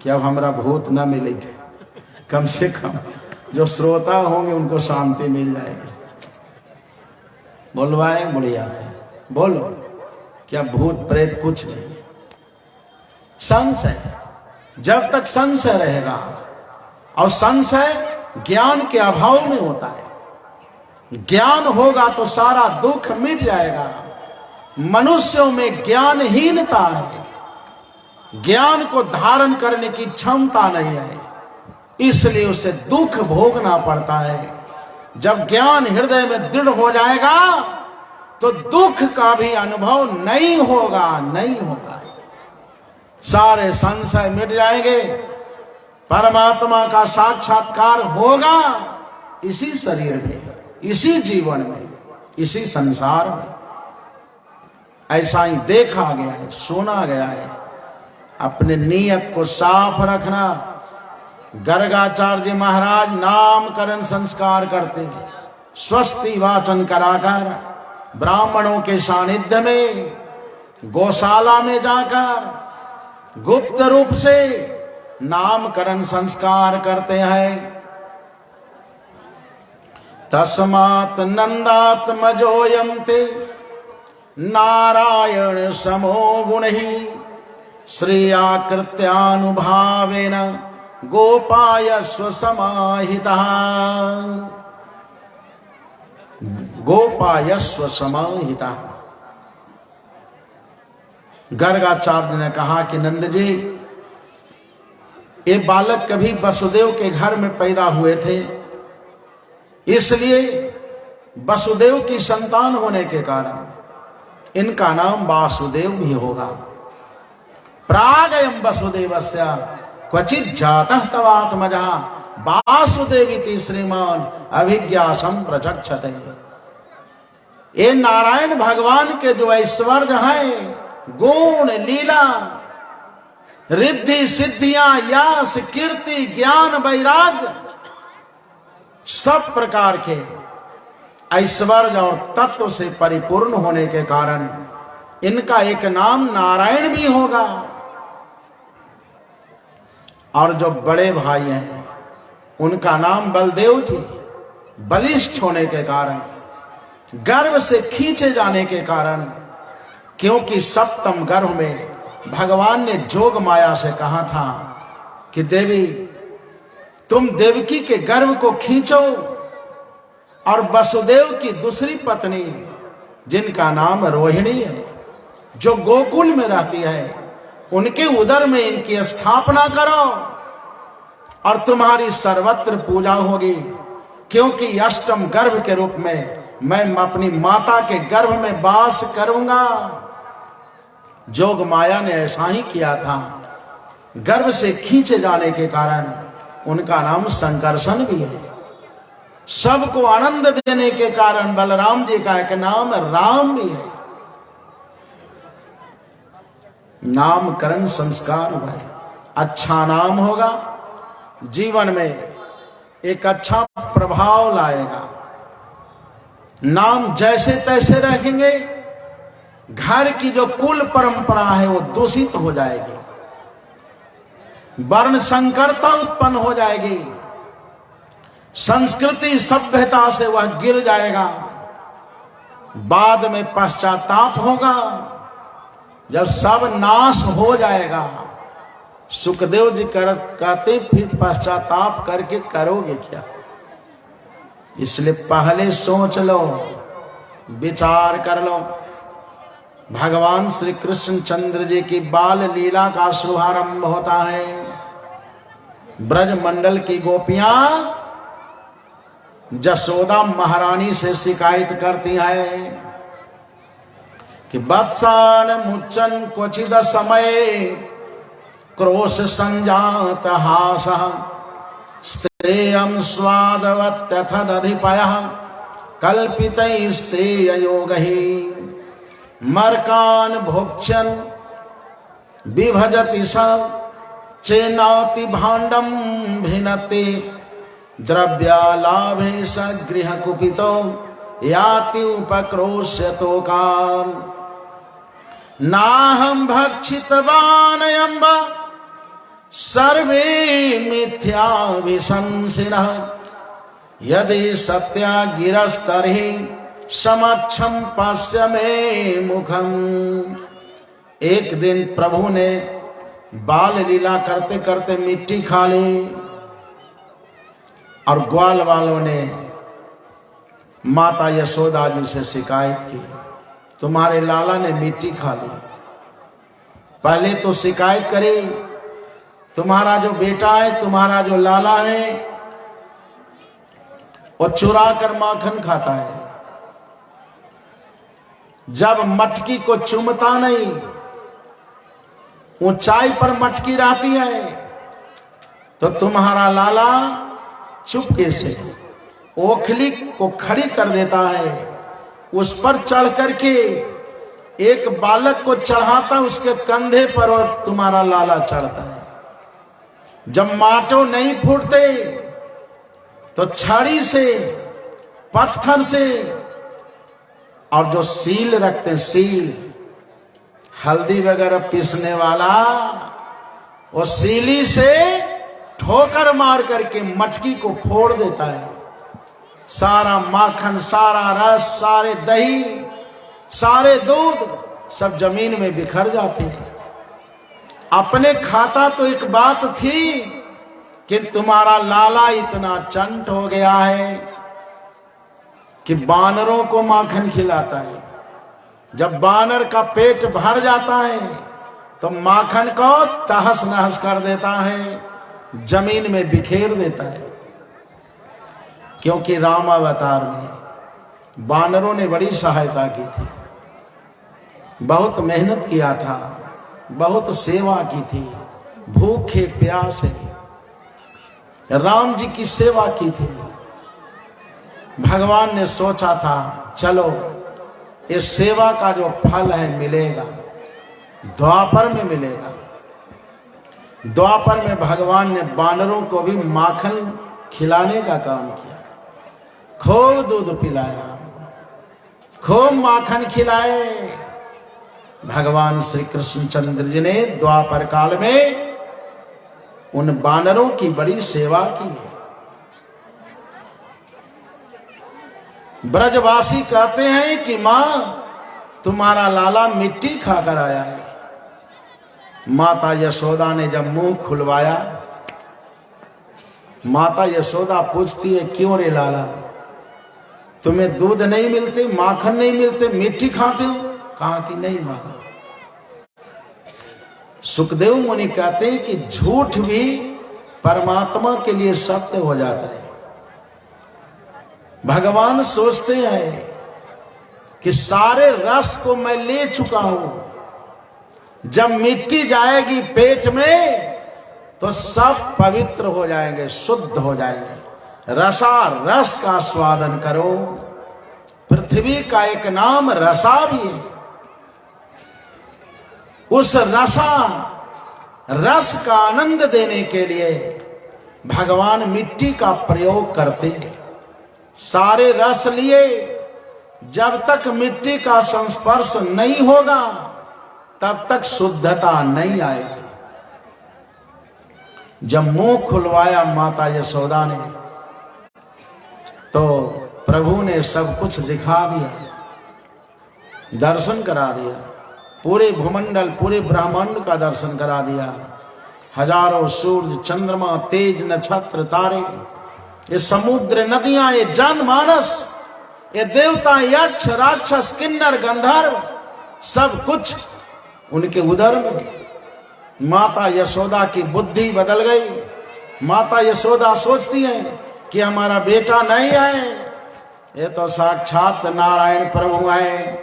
कि अब हमारा भूत ना मिले थे, कम से कम जो श्रोता होंगे उनको शांति मिल जाएगी। बोलवाए बुढ़िया से, बोलो क्या भूत प्रेत कुछ नहीं है। संशय, जब तक संशय रहेगा, और संशय ज्ञान के अभाव में होता है। ज्ञान होगा तो सारा दुख मिट जाएगा। मनुष्यों में ज्ञानहीनता है, ज्ञान को धारण करने की क्षमता नहीं है, इसलिए उसे दुख भोगना पड़ता है। जब ज्ञान हृदय में दृढ़ हो जाएगा तो दुख का भी अनुभव नहीं होगा, नहीं होगा। सारे संशय मिट जाएंगे, परमात्मा का साक्षात्कार होगा इसी शरीर में, इसी जीवन में, इसी संसार में। ऐसा ही देखा गया है, सुना गया है। अपने नियत को साफ रखना। गर्गाचार्य महाराज नामकरण संस्कार करते हैं, स्वस्ति वाचन कराकर ब्राह्मणों के सानिध्य में, गौशाला में जाकर गुप्त रूप से नामकरण संस्कार करते हैं। तस्मात् नंदात्मजोऽयं ते नारायण समो गुणहि श्रेयाकृत्यानुभावेन गोपायस्व समाहितः। गोपायस्व समाहितः। गर्गाचार्य ने कहा कि नंद जी, ये बालक कभी वसुदेव के घर में पैदा हुए थे, इसलिए वसुदेव की संतान होने के कारण इनका नाम वासुदेव भी होगा। प्रागयं वसुदेवस्य क्वचित् जातः तवात्मजः वासुदेवीति श्रीमान अभिज्ञासं प्रचक्षते। ये नारायण भगवान के जो ऐश्वर्य हैं, गुण, लीला, रिद्धि, सिद्धियां, यश, कीर्ति, ज्ञान, वैराग्य, सब प्रकार के ऐश्वर्य और तत्व से परिपूर्ण होने के कारण इनका एक नाम नारायण भी होगा। और जो बड़े भाई हैं उनका नाम बलदेव जी, बलिष्ठ होने के कारण, गर्भ से खींचे जाने के कारण, क्योंकि सप्तम गर्भ में भगवान ने जोग माया से कहा था कि देवी तुम देवकी के गर्भ को खींचो, और वसुदेव की दूसरी पत्नी जिनका नाम रोहिणी है, जो गोकुल में रहती है, उनके उदर में इनकी स्थापना करो और तुम्हारी सर्वत्र पूजा होगी। क्योंकि अष्टम गर्भ के रूप में मैं अपनी माता के गर्भ में वास करूंगा। जोग माया ने ऐसा ही किया था। गर्भ से खींचे जाने के कारण उनका नाम संकर्षण भी है। सबको आनंद देने के कारण बलराम जी का एक नाम राम भी है। नामकरण संस्कार हुआ है। अच्छा नाम होगा, जीवन में एक अच्छा प्रभाव लाएगा। नाम जैसे तैसे रखेंगे, घर की जो कुल परंपरा है वो दूषित हो जाएगी, वर्ण संकरता उत्पन्न हो जाएगी, संस्कृति सभ्यता से वह गिर जाएगा, बाद में पश्चाताप होगा। जब सब नाश हो जाएगा, सुखदेव जी कहते फिर पश्चाताप करके करोगे क्या? इसलिए पहले सोच लो, विचार कर लो। भगवान श्री कृष्ण चंद्र जी की बाल लीला का शुभारंभ होता है। ब्रज मंडल की गोपियां जसोदा महारानी से शिकायत करती है कि वत्सान मुच्चन क्वचिद समय क्रोश संजात हास स्त्रेयं स्वादवत्यथदधिपयः कल्पितैस्तेययोगहि मर्कान् भोक्ष्यन् बिभजति स चेनाति भाण्डं भिनते द्रव्यालाभे स गृहकुपितो याति उपक्रोश्यतो काम नाहं भक्षितवानयं वा सर्वे मिथ्या विशंसिनः यदि सत्या गिरस्तर्हि समक्षम पश्य मे मुखम। एक दिन प्रभु ने बाल लीला करते करते मिट्टी खा ली और ग्वाल वालों ने माता यशोदा जी से शिकायत की, तुम्हारे लाला ने मिट्टी खा ली। पहले तो शिकायत करे, तुम्हारा जो बेटा है, तुम्हारा जो लाला है, वो चुरा कर माखन खाता है। जब मटकी को चूमता नहीं, ऊंचाई पर मटकी रहती है, तो तुम्हारा लाला चुपके से ओखली को खड़ी कर देता है, उस पर चढ़ करके एक बालक को चढ़ाता, उसके कंधे पर और तुम्हारा लाला चढ़ता है। जब माटो नहीं फूटते तो छड़ी से, पत्थर से, और जो सील रखते हैं, सील हल्दी वगैरह पीसने वाला, वो सीली से ठोकर मार करके मटकी को फोड़ देता है। सारा माखन, सारा रस, सारे दही, सारे दूध सब जमीन में बिखर जाते हैं। अपने खाता तो एक बात थी कि तुम्हारा लाला इतना चंट हो गया है कि बानरों को माखन खिलाता है। जब बानर का पेट भर जाता है तो माखन को तहस नहस कर देता है, जमीन में बिखेर देता है। क्योंकि राम अवतार में बानरों ने बड़ी सहायता की थी, बहुत मेहनत किया था, बहुत सेवा की थी, भूखे प्यासे राम जी की सेवा की थी। भगवान ने सोचा था चलो इस सेवा का जो फल है मिलेगा, द्वापर में मिलेगा। द्वापर में भगवान ने बानरों को भी माखन खिलाने का काम किया, खूब दूध पिलाया, खूब माखन खिलाए। भगवान श्री कृष्ण चंद्र जी ने द्वापर काल में उन बानरों की बड़ी सेवा की है। ब्रजवासी कहते हैं कि मां तुम्हारा लाला मिट्टी खाकर आया है। माता यशोदा ने जब मुंह खुलवाया, माता यशोदा पूछती है क्यों रे लाला, तुम्हें दूध नहीं मिलते, माखन नहीं मिलते, मिट्टी खाते हो? कहा कि नहीं मां। सुखदेव मुनि कहते हैं कि झूठ भी परमात्मा के लिए सत्य हो जाता है। भगवान सोचते हैं कि सारे रस को मैं ले चुका हूं, जब मिट्टी जाएगी पेट में तो सब पवित्र हो जाएंगे, शुद्ध हो जाएंगे, रसा रस का स्वादन करो। पृथ्वी का एक नाम रसा भी है। उस रस का आनंद देने के लिए भगवान मिट्टी का प्रयोग करते हैं। सारे रस लिए, जब तक मिट्टी का संस्पर्श नहीं होगा तब तक शुद्धता नहीं आएगी। जब मुंह खुलवाया माता यशोदा ने तो प्रभु ने सब कुछ दिखा दिया, दर्शन करा दिया। पूरे भूमंडल, पूरे ब्रह्मांड का दर्शन करा दिया। हजारों सूर्य, चंद्रमा, तेज, नक्षत्र, तारे, ये समुद्र, नदियां, ये जनमानस, ये देवता, यक्ष, राक्षस, किन्नर, गंधर्व, सब कुछ उनके उदर में। माता यशोदा की बुद्धि बदल गई। माता यशोदा सोचती हैं कि हमारा बेटा नहीं है, ये तो साक्षात नारायण प्रभु हैं।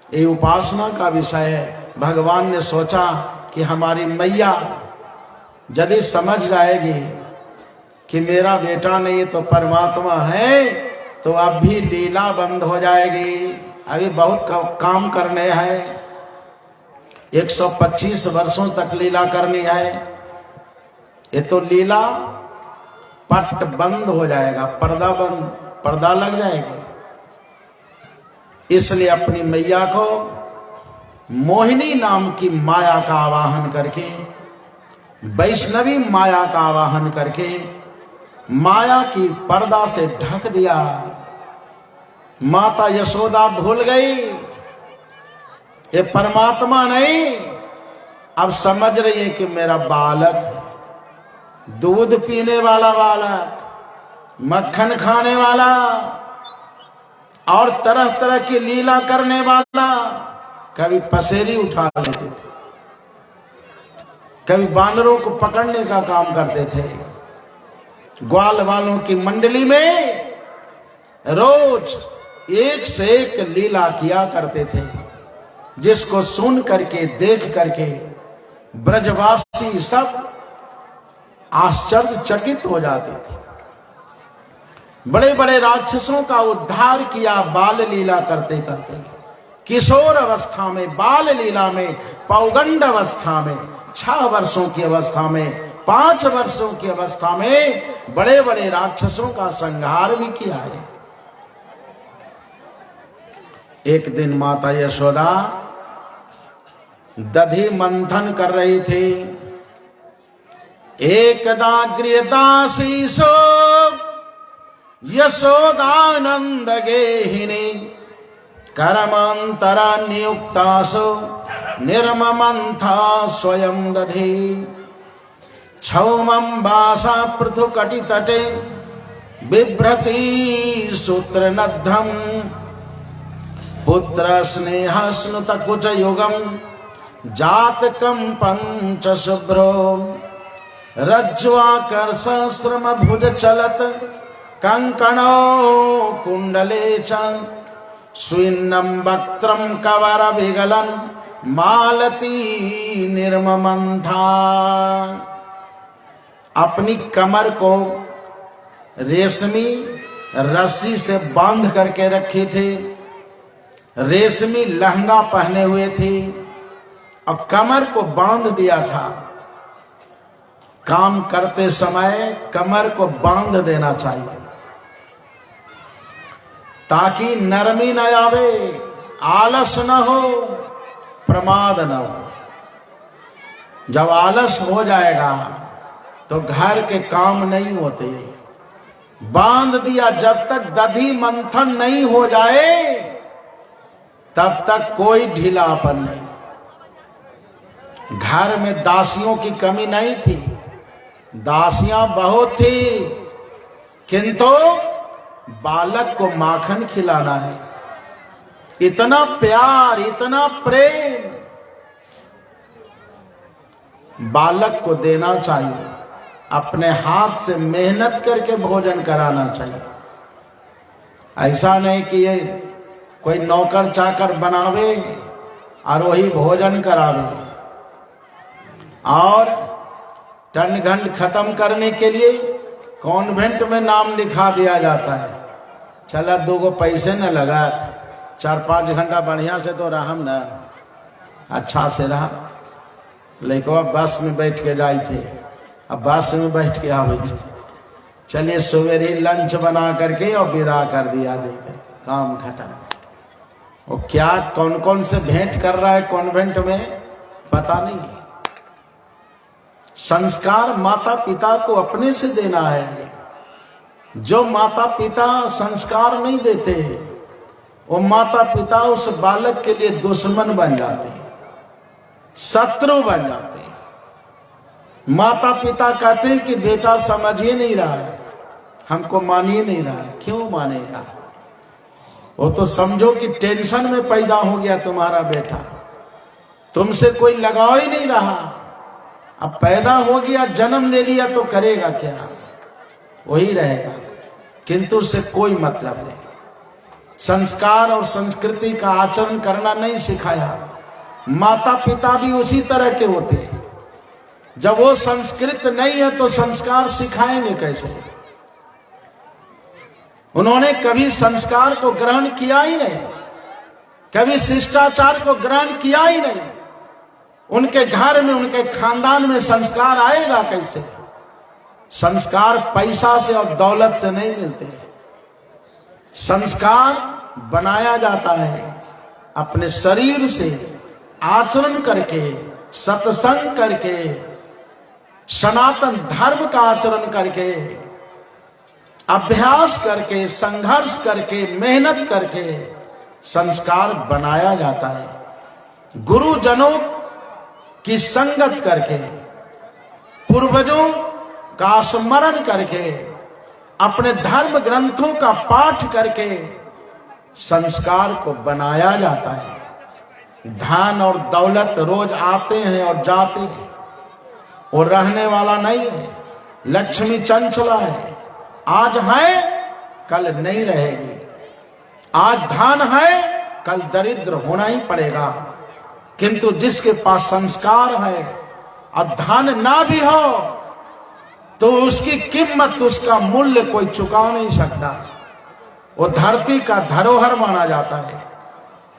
ये उपासना का विषय है। भगवान ने सोचा कि हमारी मैया यदि समझ जाएगी कि मेरा बेटा नहीं तो परमात्मा है, तो अब भी लीला बंद हो जाएगी। अभी बहुत काम करने हैं। 125 वर्षों तक लीला करनी है। ये तो लीला पट बंद हो जाएगा, पर्दा लग जाएगा। इसलिए अपनी मैया को मोहिनी नाम की माया का आवाहन करके, वैष्णवी माया का आवाहन करके माया की पर्दा से ढक दिया। माता यशोदा भूल गई ये परमात्मा नहीं, अब समझ रही है कि मेरा बालक, दूध पीने वाला बालक, मक्खन खाने वाला और तरह तरह की लीला करने वाला। कभी पसेरी उठा लेते थे, कभी बानरों को पकड़ने का काम करते थे। ग्वाल वालों की मंडली में रोज एक से एक लीला किया करते थे, जिसको सुन करके, देख करके ब्रजवासी सब आश्चर्यचकित हो जाते थे। बड़े बड़े राक्षसों का उद्धार किया बाल लीला करते करते। किशोर अवस्था में, बाल लीला में, पौगंड अवस्था में, 6 वर्षों की अवस्था में, 5 वर्षों की अवस्था में बड़े बड़े राक्षसों का संहार भी किया है। एक दिन माता यशोदा दधि मंथन कर रही थी। एकदा गृहदासीसो यशोदानंद गेहिनी कर्मांतरा नियुक्तासो निर्ममंथा स्वयं दधि क्षौमं वासा पृथुकटि तटे बिभ्रति सूत्र नद्धम पुत्र स्नेह स्नुत कुच युगम जातकम पंच शुभ्रो रज्ज्वाकर सहस्रम भुज चलत कंकणो कुंडले च स्विन्नम वक्त्रम कवर विगलन मालती निर्ममंथा। अपनी कमर को रेशमी रस्सी से बांध करके रखी थी। रेशमी लहंगा पहने हुए थी और कमर को बांध दिया था। काम करते समय कमर को बांध देना चाहिए ताकि नरमी न आवे, आलस न हो, प्रमाद न हो। जब आलस हो जाएगा तो घर के काम नहीं होते। बांध दिया, जब तक दधि मंथन नहीं हो जाए तब तक कोई ढीलापन नहीं। घर में दासियों की कमी नहीं थी, दासियां बहुत थी, किंतु बालक को माखन खिलाना है। इतना प्यार, इतना प्रेम बालक को देना चाहिए। अपने हाथ से मेहनत करके भोजन कराना चाहिए। ऐसा नहीं कि ये कोई नौकर चाकर बनावे और वही भोजन करावे। और टन घंट खत्म करने के लिए कॉन्वेंट में नाम लिखा दिया जाता है। चला 2 गो पैसे न लगा, 4-5 घंटा बढ़िया से तो रहा न, अच्छा से रहा। लेकिन बस में बैठ के जाए थे, अब बस में बैठ के आवे थे। चलिए सवेरे लंच बना करके और विदा कर दिया, देकर काम खत्म। वो क्या कौन कौन से भेंट कर रहा है कॉन्वेंट में पता नहीं। संस्कार माता पिता को अपने से देना है। जो माता पिता संस्कार नहीं देते, वो माता पिता उस बालक के लिए दुश्मन बन जाते हैं, शत्रु बन जाते हैं। माता पिता कहते हैं कि बेटा समझ ही नहीं रहा है, हमको मान ही नहीं रहा है। क्यों मानेगा? वो तो समझो कि टेंशन में पैदा हो गया तुम्हारा बेटा, तुमसे कोई लगाव ही नहीं रहा। अब पैदा हो गया, जन्म ले लिया तो करेगा क्या? वही रहेगा, किंतु उससे कोई मतलब नहीं। संस्कार और संस्कृति का आचरण करना नहीं सिखाया। माता पिता भी उसी तरह के होते हैं। जब वो संस्कृत नहीं है तो संस्कार सिखाएंगे कैसे? उन्होंने कभी संस्कार को ग्रहण किया ही नहीं, कभी शिष्टाचार को ग्रहण किया ही नहीं। उनके घर में, उनके खानदान में संस्कार आएगा कैसे? संस्कार पैसा से और दौलत से नहीं मिलते। संस्कार बनाया जाता है अपने शरीर से, आचरण करके, सत्संग करके, सनातन धर्म का आचरण करके, अभ्यास करके, संघर्ष करके, मेहनत करके संस्कार बनाया जाता है। गुरुजनों की संगत करके, पूर्वजों का स्मरण करके, अपने धर्म ग्रंथों का पाठ करके संस्कार को बनाया जाता है। धन और दौलत रोज आते हैं और जाते हैं, और रहने वाला नहीं है। लक्ष्मी चंचला है, आज है कल नहीं रहेगी। आज धन है कल दरिद्र होना ही पड़ेगा। किंतु जिसके पास संस्कार है और धन ना भी हो तो उसकी कीमत, उसका मूल्य कोई चुका नहीं सकता। वो धरती का धरोहर माना जाता है,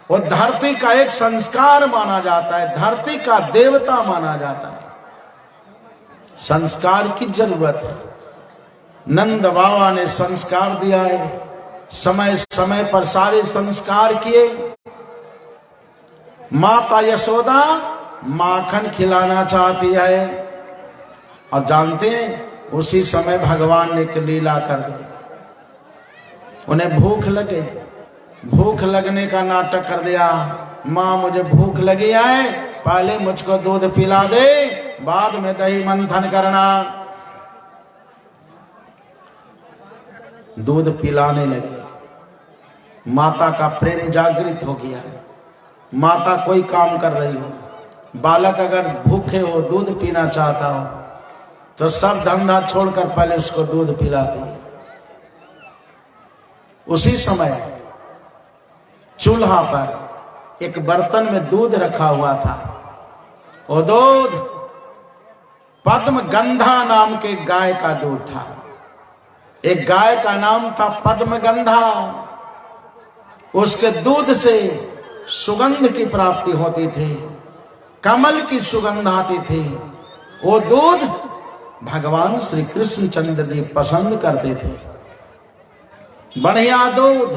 वो धरती का एक संस्कार माना जाता है, धरती का देवता माना जाता है। संस्कार की जरूरत है। नंद बाबा ने संस्कार दिया है, समय समय पर सारे संस्कार किए। माता यशोदा माखन खिलाना चाहती है, और जानते हैं उसी समय भगवान ने एक लीला कर दी। उन्हें भूख लगे, भूख लगने का नाटक कर दिया। माँ मुझे भूख लगी है, पहले मुझको दूध पिला दे, बाद में दही मंथन करना। दूध पिलाने लगे। माता का प्रेम जागृत हो गया। माता कोई काम कर रही हो, बालक अगर भूखे हो, दूध पीना चाहता हो, तो सब धंधा छोड़कर पहले उसको दूध पिलाती है। उसी समय चूल्हा पर एक बर्तन में दूध रखा हुआ था। वो दूध पद्मगंधा नाम के गाय का दूध था। एक गाय का नाम था पद्मगंधा। उसके दूध से सुगंध की प्राप्ति होती थी, कमल की सुगंध आती थी। वो दूध भगवान श्री कृष्ण चंद्र जी पसंद करते थे। बढ़िया दूध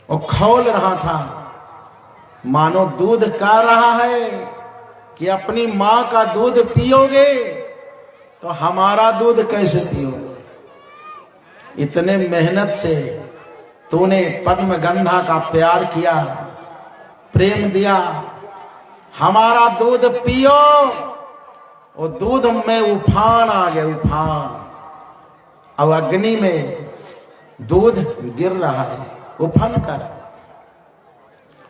वो खौल रहा था, मानो दूध कह रहा है कि अपनी मां का दूध पियोगे तो हमारा दूध कैसे पियोगे? इतने मेहनत से तूने पद्मगंधा का प्यार किया, प्रेम दिया, हमारा दूध पियो। वो दूध में उफान आ गया, उफान। अब अग्नि में दूध गिर रहा है उफन कर।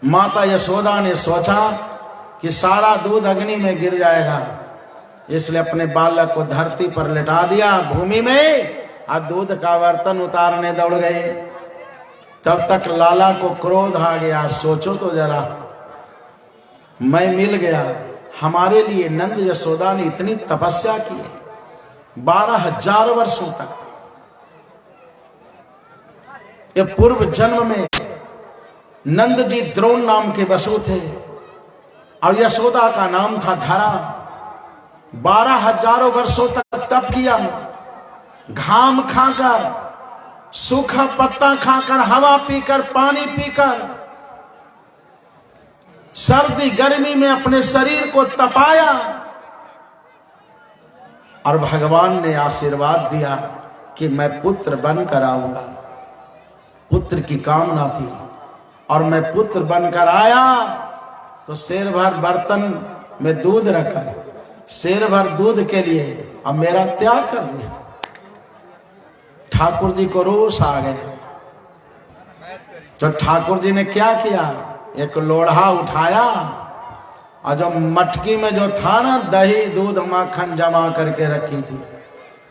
माता यशोदा ने सोचा कि सारा दूध अग्नि में गिर जाएगा, इसलिए अपने बालक को धरती पर लेटा दिया भूमि में, और दूध का बर्तन उतारने दौड़ गए। तब तक लाला को क्रोध आ गया। सोचो तो जरा, मैं मिल गया, हमारे लिए नंद यशोदा ने इतनी तपस्या की, 12,000 वर्षों तक। ये पूर्व जन्म में नंद जी द्रोण नाम के वसु थे और यशोदा का नाम था धरा। 12,000 वर्षों तक तप किया, घाम खाकर, सूखा पत्ता खाकर, हवा पीकर, पानी पीकर, सर्दी गर्मी में अपने शरीर को तपाया और भगवान ने आशीर्वाद दिया कि मैं पुत्र बनकर आऊंगा। पुत्र की कामना थी और मैं पुत्र बनकर आया तो शेर भर बर्तन में दूध रखा, शेर भर दूध के लिए अब मेरा त्याग कर दिया। ठाकुर जी को रोष आ गया। तो ठाकुर जी ने क्या किया, एक लोढ़ा उठाया और जो मटकी में जो था ना दही दूध माखन जमा करके रखी थी,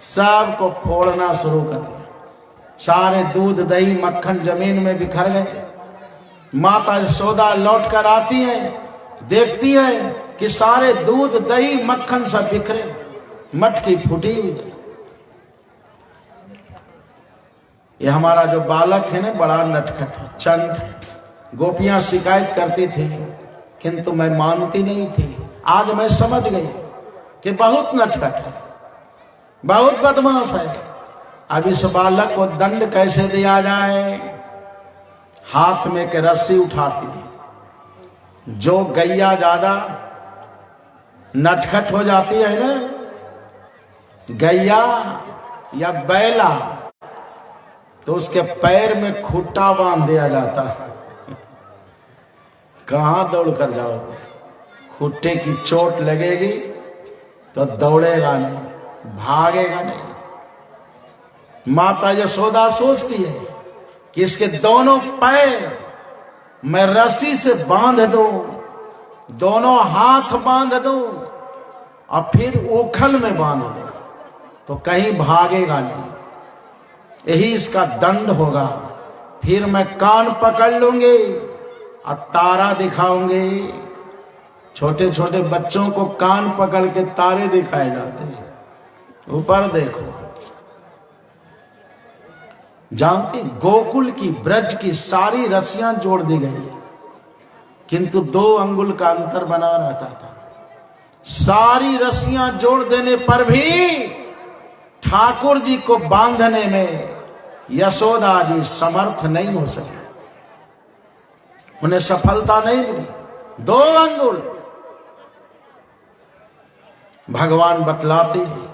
सबको फोड़ना शुरू कर दिया। सारे दूध दही मक्खन जमीन में बिखर गए। माता यशोदा लौट कर आती है, देखती है कि सारे दूध दही मक्खन सब बिखरे, मटकी फूटी हुई है। ये हमारा जो बालक है ना बड़ा नटखट है, चंट। गोपियां शिकायत करती थी किंतु मैं मानती नहीं थी। आज मैं समझ गई कि बहुत नटखट है, बहुत बदमाश है। अब इस बालक को दंड कैसे दिया जाए। हाथ में के रस्सी उठाती थी। जो गैया ज्यादा नटखट हो जाती है ना, गैया या बैला, तो उसके पैर में खूंटा बांध दिया जाता है। कहां दौड़ कर जाओगे, खूंटे की चोट लगेगी तो दौड़ेगा नहीं, भागेगा नहीं। माता यशोदा सोचती है कि इसके दोनों पैर मैं रस्सी से बांध दूं, दोनों हाथ बांध दूं और फिर उखल में बांध दूं तो कहीं भागेगा नहीं। यही इसका दंड होगा। फिर मैं कान पकड़ लूंगी और तारा दिखाऊंगी। छोटे छोटे बच्चों को कान पकड़ के तारे दिखाए जाते हैं। ऊपर देखो, जानती गोकुल की ब्रज की सारी रस्सियां जोड़ दी गई, किंतु 2 अंगुल का अंतर बना रहता था। सारी रस्सियां जोड़ देने पर भी ठाकुर जी को बांधने में यशोदा जी समर्थ नहीं हो सके, उन्हें सफलता नहीं मिली। 2 अंगुल। भगवान बतलाते हैं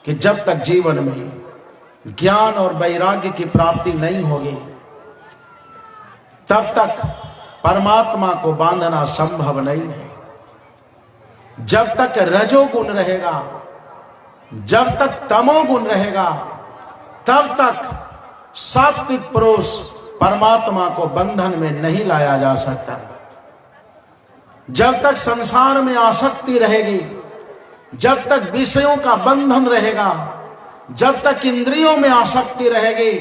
कि जब तक जीवन में ज्ञान और वैराग्य की प्राप्ति नहीं होगी तब तक परमात्मा को बांधना संभव नहीं है। जब तक रजोगुण रहेगा, जब तक तमोगुण रहेगा, तब तक सात्विक पुरुष परमात्मा को बंधन में नहीं लाया जा सकता। जब तक संसार में आसक्ति रहेगी, जब तक विषयों का बंधन रहेगा, जब तक इंद्रियों में आसक्ति रहेगी,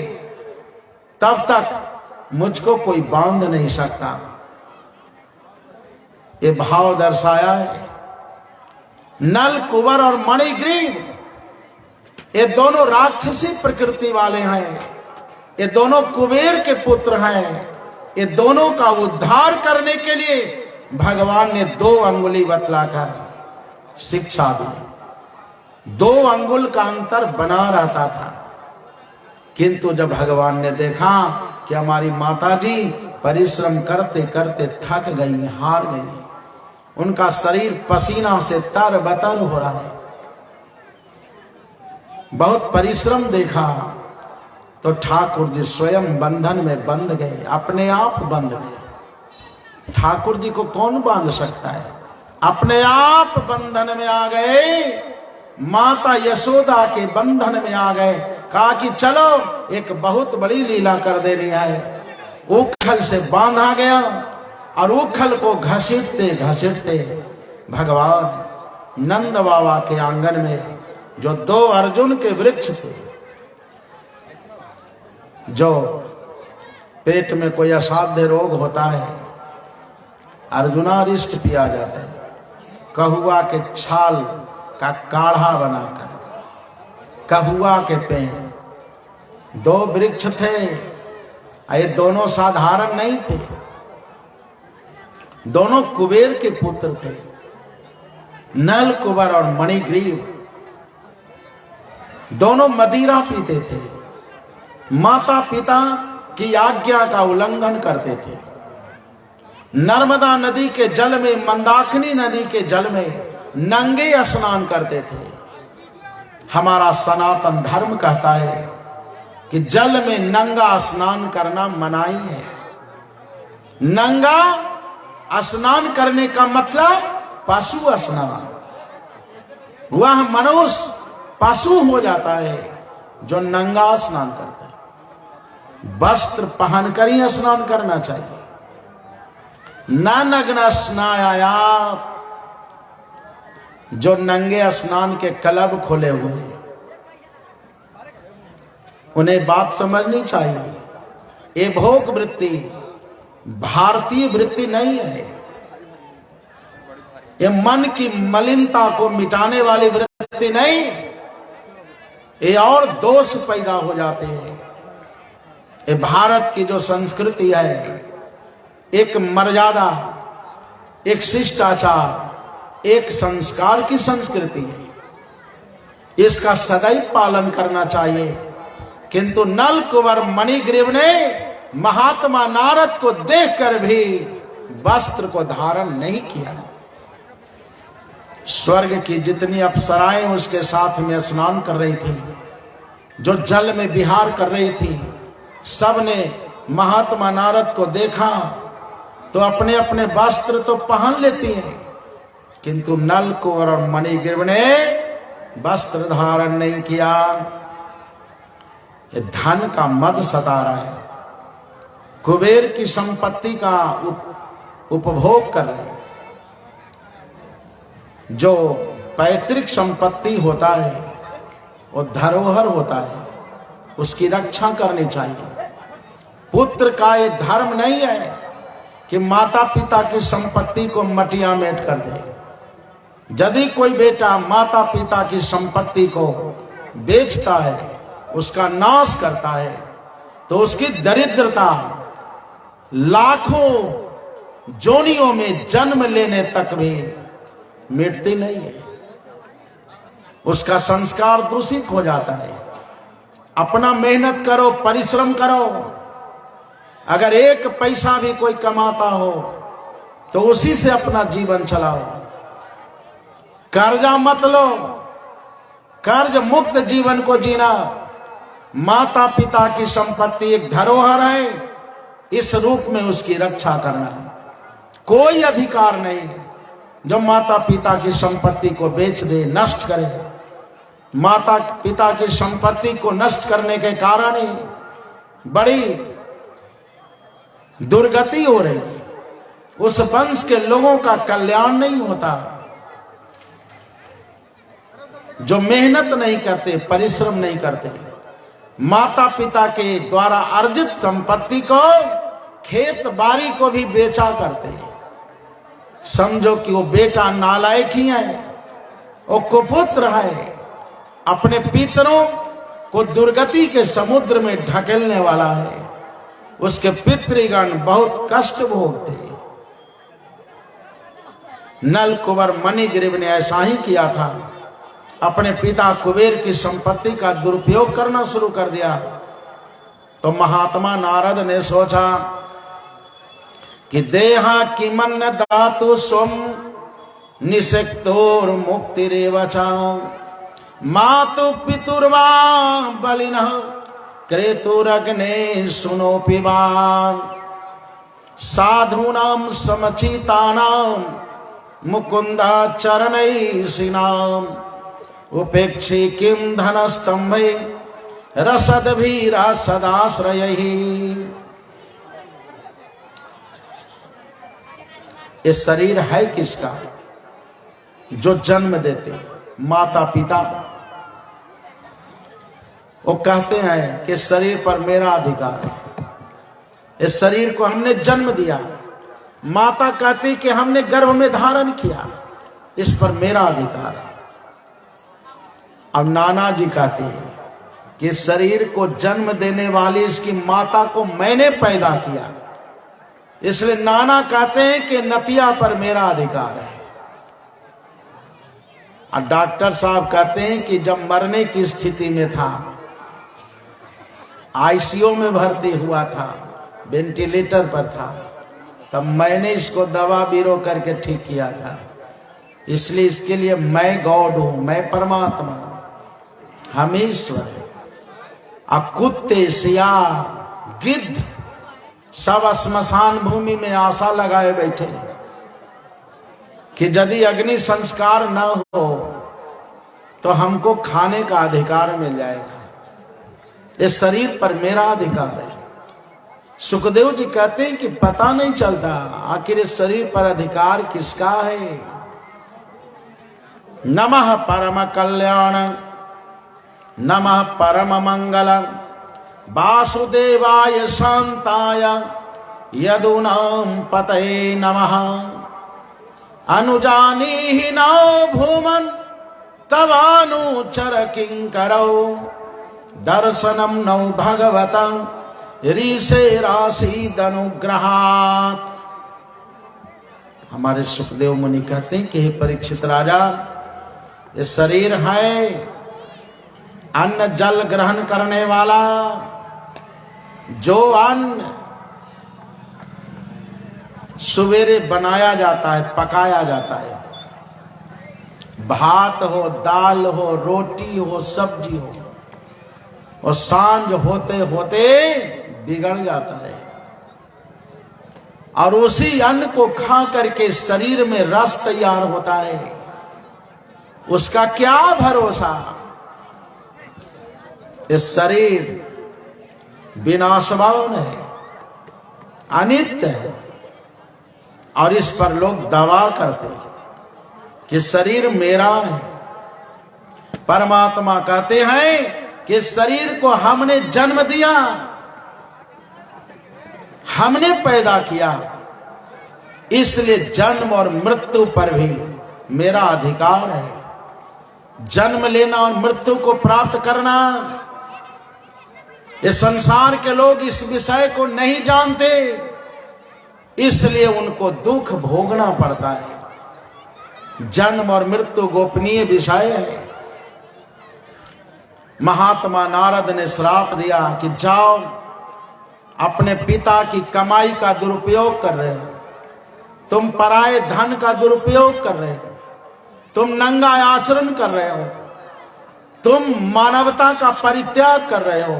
तब तक मुझको कोई बांध नहीं सकता। ये भाव दर्शाया है। नल, कुंवर और मणिग्रीव, ये दोनों राक्षसी प्रकृति वाले हैं। ये दोनों कुबेर के पुत्र हैं। ये दोनों का उद्धार करने के लिए भगवान ने 2 अंगुली बतलाकर शिक्षा दी। 2 अंगुल का अंतर बना रहता था, किंतु जब भगवान ने देखा कि हमारी माता जी परिश्रम करते करते थक गई, हार गई, उनका शरीर पसीना से तरबतर हो रहा है, बहुत परिश्रम देखा, तो ठाकुर जी स्वयं बंधन में बंध गए, अपने आप बंध गए। ठाकुर जी को कौन बांध सकता है? अपने आप बंधन में आ गए, माता यशोदा के बंधन में आ गए। कहा कि चलो एक बहुत बड़ी लीला कर देनी है। उखल से बांधा गया और उखल को घसीटते घसीटते भगवान नंद बाबा के आंगन में, जो 2 अर्जुन के वृक्ष थे, जो पेट में कोई असाध्य रोग होता है, अर्जुनारिष्ट पिया जाता है, कहुआ के छाल का काढ़ा बनाकर कहुआ के पेड़, दो वृक्ष थे। ये दोनों साधारण नहीं थे, दोनों कुबेर के पुत्र थे, नल कुबर और मणिग्रीव। दोनों मदिरा पीते थे, माता पिता की आज्ञा का उल्लंघन करते थे। नर्मदा नदी के जल में, मंदाकिनी नदी के जल में नंगे स्नान करते थे। हमारा सनातन धर्म कहता है कि जल में नंगा स्नान करना मनाही है। नंगा स्नान करने का मतलब पशु स्नान। वह मनुष्य पशु हो जाता है जो नंगा स्नान करता है। वस्त्र पहनकर ही स्नान करना चाहिए। न नग्न स्नाया, जो नंगे स्नान के क्लब खोले हुए हैं, उन्हें बात समझनी चाहिए। ये भोग वृत्ति भारतीय वृत्ति नहीं है। ये मन की मलिनता को मिटाने वाली वृत्ति नहीं, ये और दोष पैदा हो जाते हैं। ये भारत की जो संस्कृति है, एक मर्यादा, एक शिष्टाचार, एक संस्कार की संस्कृति है। इसका सदैव पालन करना चाहिए। किंतु नल कुंवर मणिग्रीव ने महात्मा नारद को देखकर भी वस्त्र को धारण नहीं किया। स्वर्ग की जितनी अप्सराएं उसके साथ में स्नान कर रही थी, जो जल में विहार कर रही थी, सब ने महात्मा नारद को देखा तो अपने अपने वस्त्र तो पहन लेती हैं, किंतु नल कुंवर और मणिग्रीव ने वस्त्र धारण नहीं किया। ये धन का मद सता रहा है, कुबेर की संपत्ति का उपभोग कर रहे हैं। जो पैतृक संपत्ति होता है वो धरोहर होता है, उसकी रक्षा करनी चाहिए। पुत्र का ये धर्म नहीं है कि माता पिता की संपत्ति को मटिया मेट कर दे। यदि कोई बेटा माता पिता की संपत्ति को बेचता है, उसका नाश करता है, तो उसकी दरिद्रता लाखों जोनियों में जन्म लेने तक भी मिटती नहीं है। उसका संस्कार दूषित हो जाता है। अपना मेहनत करो, परिश्रम करो। अगर एक पैसा भी कोई कमाता हो तो उसी से अपना जीवन चलाओ। कर्जा मत लो, कर्ज मुक्त जीवन को जीना। माता पिता की संपत्ति एक धरोहर है, इस रूप में उसकी रक्षा करना। कोई अधिकार नहीं जो माता पिता की संपत्ति को बेच दे, नष्ट करे। माता पिता की संपत्ति को नष्ट करने के कारण ही बड़ी दुर्गति हो रही है। उस वंश के लोगों का कल्याण नहीं होता। जो मेहनत नहीं करते, परिश्रम नहीं करते, माता पिता के द्वारा अर्जित संपत्ति को, खेत बाड़ी को भी बेचा करते हैं। समझो कि वो बेटा नालायक ही है, वो कुपुत्र है, अपने पितरों को दुर्गति के समुद्र में ढकेलने वाला है। उसके पितृगण बहुत कष्ट भोगते। नल कुंवर मणिग्रीव ने ऐसा ही किया था। अपने पिता कुबेर की संपत्ति का दुरुपयोग करना शुरू कर दिया। तो महात्मा नारद ने सोचा कि देहा किमन दातु स्वम निषक्तोर मुक्तिरेवचा मातु पितुर्वा बलिनः क्रेतुरग्ने सुनोपि वा साधूनां समचितानां मुकुंदा चरणैषिनाम् उपेक्षे किं धनस्तंभे रसदभीरा सदाश्रयैः। ये शरीर है किसका? जो जन्म देते माता पिता। वो कहते हैं कि शरीर पर मेरा अधिकार है। इस शरीर को हमने जन्म दिया। माता कहती कि हमने गर्भ में धारण किया, इस पर मेरा अधिकार है। अब नाना जी कहते हैं कि शरीर को जन्म देने वाली इसकी माता को मैंने पैदा किया, इसलिए नाना कहते हैं कि नतिया पर मेरा अधिकार है। और डॉक्टर साहब कहते हैं कि जब मरने की स्थिति में था, आईसीयू में भर्ती हुआ था, वेंटिलेटर पर था, तब मैंने इसको दवा बीरो करके ठीक किया था। इसलिए इसके लिए मैं गॉड हूं, मैं परमात्मा, हम ईश्वर। अब कुत्ते, सियार, गिद्ध सब श्मशान भूमि में आशा लगाए बैठे कि यदि अग्नि संस्कार न हो तो हमको खाने का अधिकार मिल जाएगा। इस शरीर पर मेरा अधिकार है। सुखदेव जी कहते हैं कि पता नहीं चलता आखिर इस शरीर पर अधिकार किसका है। नमः परम कल्याण, नमः परम मंगल, वासुदेवाय शांताय यदुनाम पतये नमः। अनुजानीहि नौ भूमन् तवानुचर किंकरौ, दर्शनम नौ भगवतं ऋषे राशीद अनुग्रहात्। हमारे सुखदेव मुनि कहते हैं कि हे परीक्षित राजा, ये शरीर है अन्न जल ग्रहण करने वाला। जो अन्न सवेरे बनाया जाता है, पकाया जाता है, भात हो, दाल हो, रोटी हो, सब्जी हो, और सांझ होते होते बिगड़ जाता है। और उसी अन्न को खा करके शरीर में रस तैयार होता है। उसका क्या भरोसा। इस शरीर विनाशवान है, अनित्य है, और इस पर लोग दावा करते हैं कि शरीर मेरा है। परमात्मा कहते हैं कि शरीर को हमने जन्म दिया, हमने पैदा किया, इसलिए जन्म और मृत्यु पर भी मेरा अधिकार है। जन्म लेना और मृत्यु को प्राप्त करना, ये संसार के लोग इस विषय को नहीं जानते, इसलिए उनको दुख भोगना पड़ता है। जन्म और मृत्यु गोपनीय विषय है। महात्मा नारद ने श्राप दिया कि जाओ, अपने पिता की कमाई का दुरुपयोग कर रहे हो, तुम पराये धन का दुरुपयोग कर रहे हो, तुम नंगा आचरण कर रहे हो, तुम मानवता का परित्याग कर रहे हो,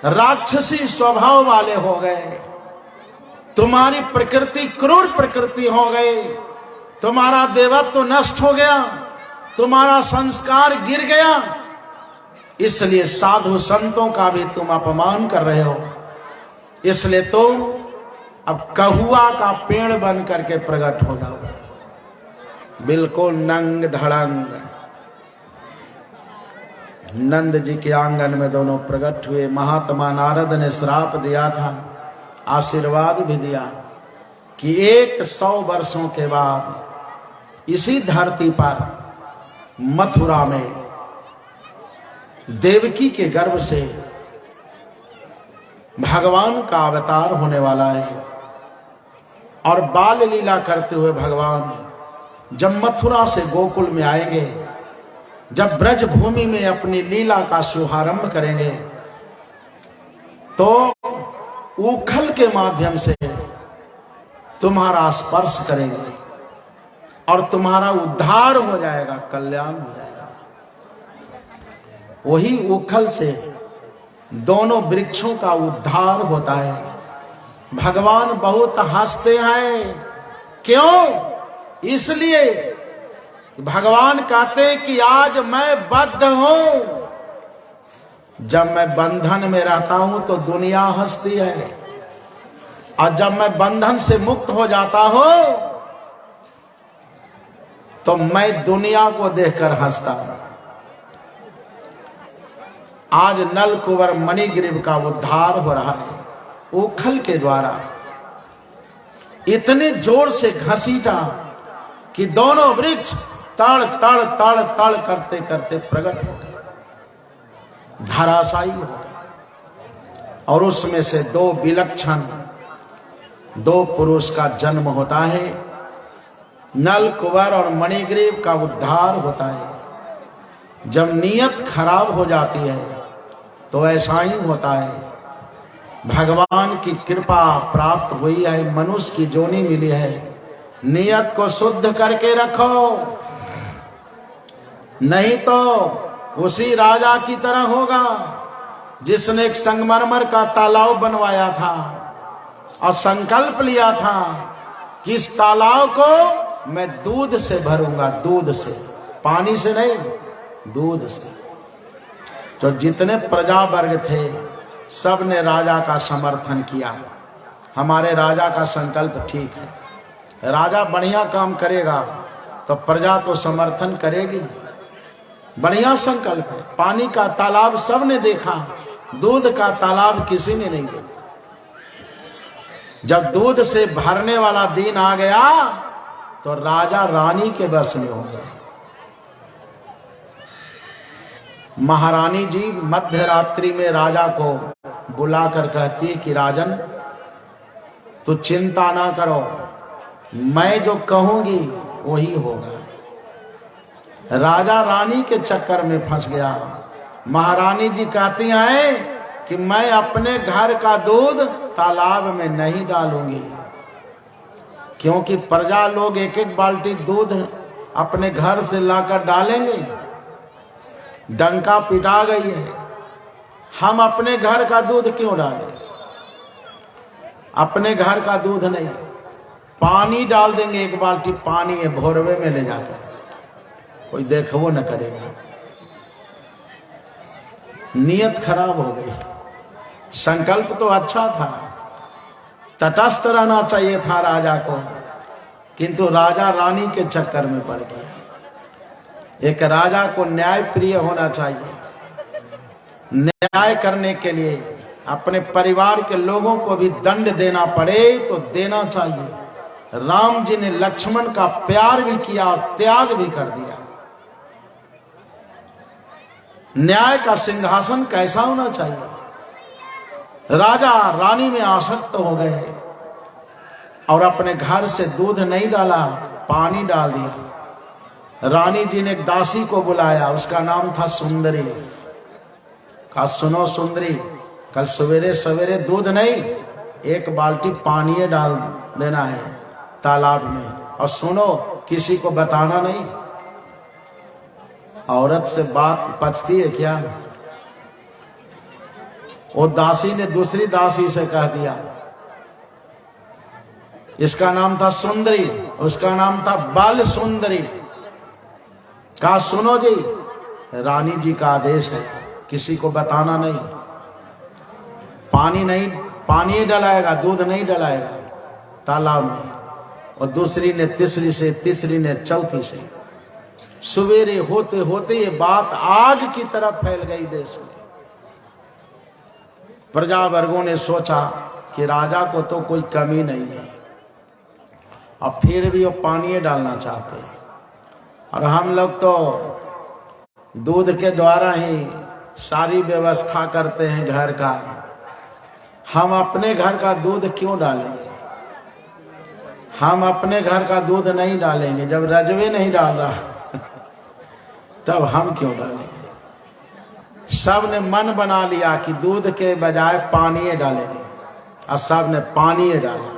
राक्षसी स्वभाव वाले हो गए, तुम्हारी प्रकृति क्रूर प्रकृति हो गई, तुम्हारा देवत्व नष्ट हो गया, तुम्हारा संस्कार गिर गया, इसलिए साधु संतों का भी तुम अपमान कर रहे हो, इसलिए तुम अब कहुआ का पेड़ बन करके प्रकट हो जाओ, बिल्कुल नंग धड़ंग। नंद जी के आंगन में दोनों प्रकट हुए। महात्मा नारद ने श्राप दिया था, आशीर्वाद भी दिया कि 100 वर्षों के बाद इसी धरती पर मथुरा में देवकी के गर्भ से भगवान का अवतार होने वाला है। और बाल लीला करते हुए भगवान जब मथुरा से गोकुल में आएंगे, जब ब्रज भूमि में अपनी लीला का शुभारंभ करेंगे, तो उखल के माध्यम से तुम्हारा स्पर्श करेंगे और तुम्हारा उद्धार हो जाएगा, कल्याण हो जाएगा। वही उखल से दोनों वृक्षों का उद्धार होता है। भगवान बहुत हंसते हैं। क्यों? इसलिए भगवान कहते हैं कि आज मैं बद्ध हूं। जब मैं बंधन में रहता हूं तो दुनिया हंसती है, और जब मैं बंधन से मुक्त हो जाता हूं तो मैं दुनिया को देखकर हंसता हूं। आज नल कुंवर मणिग्रीव का उद्धार हो रहा है उखल के द्वारा। इतने जोर से घसीटा कि दोनों वृक्ष तड़ तड़ तड़ तड़ करते करते प्रकट हो गए, धराशायी हो गए। और उसमें से दो विलक्षण दो पुरुष का जन्म होता है। नल कुंवर और मणिग्रीव का उद्धार होता है। जब नीयत खराब हो जाती है तो ऐसा ही होता है। भगवान की कृपा प्राप्त हुई है, मनुष्य की जोनी मिली है, नियत को शुद्ध करके रखो, नहीं तो उसी राजा की तरह होगा जिसने एक संगमरमर का तालाब बनवाया था और संकल्प लिया था कि इस तालाब को मैं दूध से भरूंगा, दूध से, पानी से नहीं, दूध से। तो जितने प्रजा वर्ग थे सब ने राजा का समर्थन किया। हमारे राजा का संकल्प ठीक है, राजा बढ़िया काम करेगा तो प्रजा तो समर्थन करेगी। बढ़िया संकल्प है। पानी का तालाब सब ने देखा, दूध का तालाब किसी ने नहीं देखा। जब दूध से भरने वाला दिन आ गया तो राजा रानी के बस में हो गया। महारानी जी मध्य रात्रि में राजा को बुलाकर कहती है कि राजन, तू चिंता ना करो, मैं जो कहूंगी वही होगा। राजा रानी के चक्कर में फंस गया। महारानी जी कहती हैं कि मैं अपने घर का दूध तालाब में नहीं डालूंगी, क्योंकि प्रजा लोग एक एक बाल्टी दूध अपने घर से लाकर डालेंगे। डंका पिटा गई है, हम अपने घर का दूध क्यों डालें? अपने घर का दूध नहीं, पानी डाल देंगे, एक बाल्टी पानी है भोरवे में ले जाकर, कोई देखो न करेगा। नियत खराब हो गई। संकल्प तो अच्छा था, तटस्थ रहना चाहिए था राजा को, किंतु राजा रानी के चक्कर में पड़ गया। एक राजा को न्याय प्रिय होना चाहिए। न्याय करने के लिए अपने परिवार के लोगों को भी दंड देना पड़े तो देना चाहिए। राम जी ने लक्ष्मण का प्यार भी किया और त्याग भी कर दिया। न्याय का सिंहासन कैसा होना चाहिए? राजा रानी में आसक्त हो गए और अपने घर से दूध नहीं डाला, पानी डाल दिया। रानी जी ने एक दासी को बुलाया, उसका नाम था सुंदरी। कहा, सुनो सुंदरी, कल सवेरे सवेरे दूध नहीं, एक बाल्टी पानी डाल देना है तालाब में, और सुनो किसी को बताना नहीं। औरत से बात पचती है क्या? वो दासी ने दूसरी दासी से कह दिया। इसका नाम था सुंदरी, उसका नाम था बाल सुंदरी। कहा, सुनो जी, रानी जी का आदेश है, किसी को बताना नहीं। पानी डलाएगा, दूध नहीं डलाएगा तालाब में। और दूसरी ने तीसरी से, तीसरी ने चौथी से। सवेरे होते होते ये बात आग की तरफ फैल गई देश में। प्रजा वर्गों ने सोचा कि राजा को तो कोई कमी नहीं है, अब फिर भी वो पानी डालना चाहते हैं, और हम लोग तो दूध के द्वारा ही सारी व्यवस्था करते हैं घर का, हम अपने घर का दूध क्यों डालेंगे? हम अपने घर का दूध नहीं डालेंगे। जब रजवे नहीं डाल रहा तब हम क्यों डालेंगे? सब ने मन बना लिया कि दूध के बजाय पानी डालेंगे, और सब ने पानी डाला।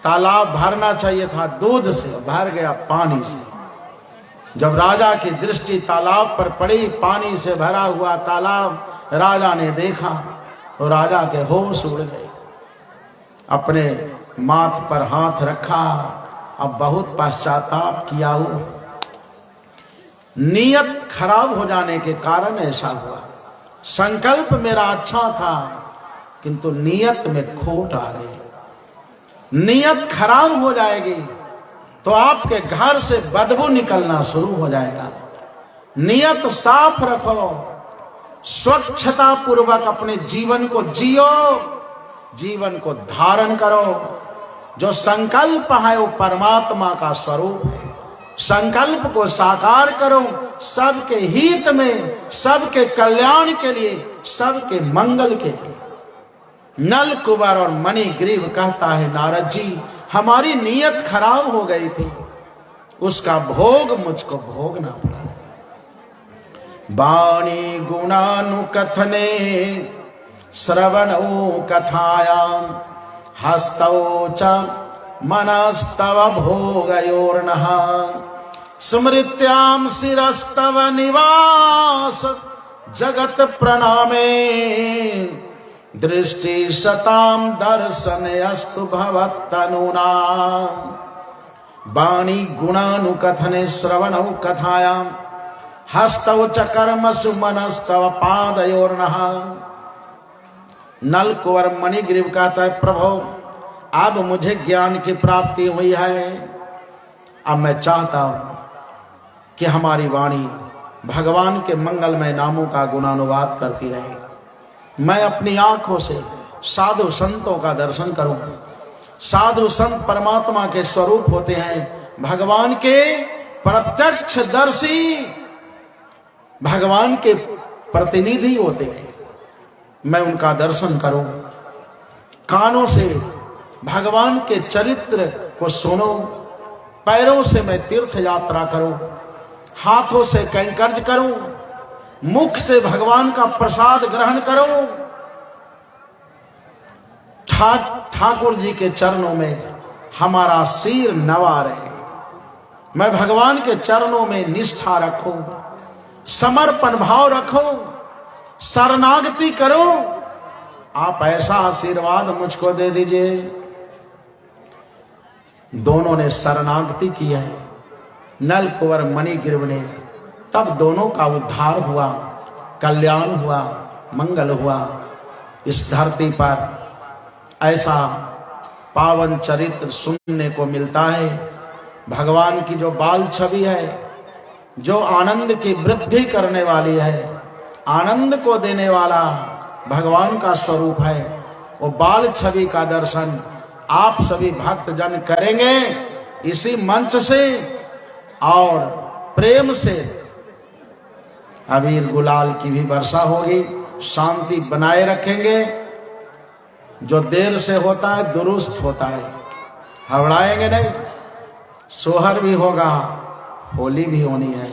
तालाब भरना चाहिए था दूध से, भर गया पानी से। जब राजा की दृष्टि तालाब पर पड़ी, पानी से भरा हुआ तालाब राजा ने देखा तो राजा के होश उड़ गए। अपने माथ पर हाथ रखा, अब बहुत पश्चाताप किया हो। नियत खराब हो जाने के कारण ऐसा हुआ। संकल्प मेरा अच्छा था किंतु नियत में खोट आ गई। नियत खराब हो जाएगी तो आपके घर से बदबू निकलना शुरू हो जाएगा। नियत साफ रखो, स्वच्छता पूर्वक अपने जीवन को जियो, जीवन को धारण करो। जो संकल्प है वो परमात्मा का स्वरूप है। संकल्प को साकार करो, सबके हित में, सबके कल्याण के लिए, सबके मंगल के लिए। नल कुंवर और मणिग्रीव कहता है, नारद जी हमारी नीयत खराब हो गई थी, उसका भोग मुझको भोगना पड़ा। वाणी गुणानुकथने श्रवणो कथायाम हस्तौ च मनस्तव भोगयोर्नः स्मृत्याम शिरस्तव निवास जगत प्रणामे दृष्टि सताम दर्शनयस्तु भवत्तनूनाम्। वाणी गुणानुकथने श्रवणौ कथायाम हस्तौ च कर्मसु मनस्तव पादयोर्नः। नल कुंवर मणिग्रीव कहता है, प्रभु अब मुझे ज्ञान की प्राप्ति हुई है, अब मैं चाहता हूं कि हमारी वाणी भगवान के मंगलमय नामों का गुणानुवाद करती रहे। मैं अपनी आंखों से साधु संतों का दर्शन करूं। साधु संत परमात्मा के स्वरूप होते हैं, भगवान के प्रत्यक्षदर्शी, भगवान के प्रतिनिधि होते हैं। मैं उनका दर्शन करूं, कानों से भगवान के चरित्र को सुनो, पैरों से मैं तीर्थ यात्रा करूं, हाथों से कैंकर्य करूं, मुख से भगवान का प्रसाद ग्रहण करूं। ठाकुर जी के चरणों में हमारा सिर नवा रहे। मैं भगवान के चरणों में निष्ठा रखूं, समर्पण भाव रखूं, शरणागति करूं। आप ऐसा आशीर्वाद मुझको दे दीजिए। दोनों ने शरणागति की है, नल कुंवर मणिग्रीव ने। तब दोनों का उद्धार हुआ, कल्याण हुआ, मंगल हुआ। इस धरती पर ऐसा पावन चरित्र सुनने को मिलता है। भगवान की जो बाल छवि है, जो आनंद की वृद्धि करने वाली है, आनंद को देने वाला भगवान का स्वरूप है, वो बाल छवि का दर्शन आप सभी भक्त जन करेंगे इसी मंच से, और प्रेम से अबीर गुलाल की भी वर्षा होगी। शांति बनाए रखेंगे। जो देर से होता है दुरुस्त होता है, हवड़ाएंगे नहीं। सोहर भी होगा, होली भी होनी है,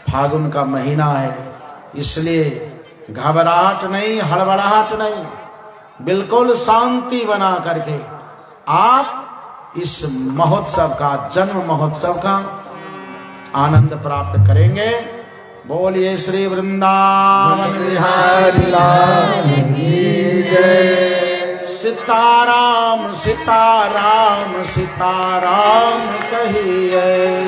फागुन का महीना है, इसलिए घबराहट नहीं, हड़बड़ाहट नहीं, बिल्कुल शांति बना करके आप इस महोत्सव का, जन्म महोत्सव का आनंद प्राप्त करेंगे। बोलिए श्री वृंदावन बिहारी लाल की जय। सीताराम सीताराम सीताराम कहिए,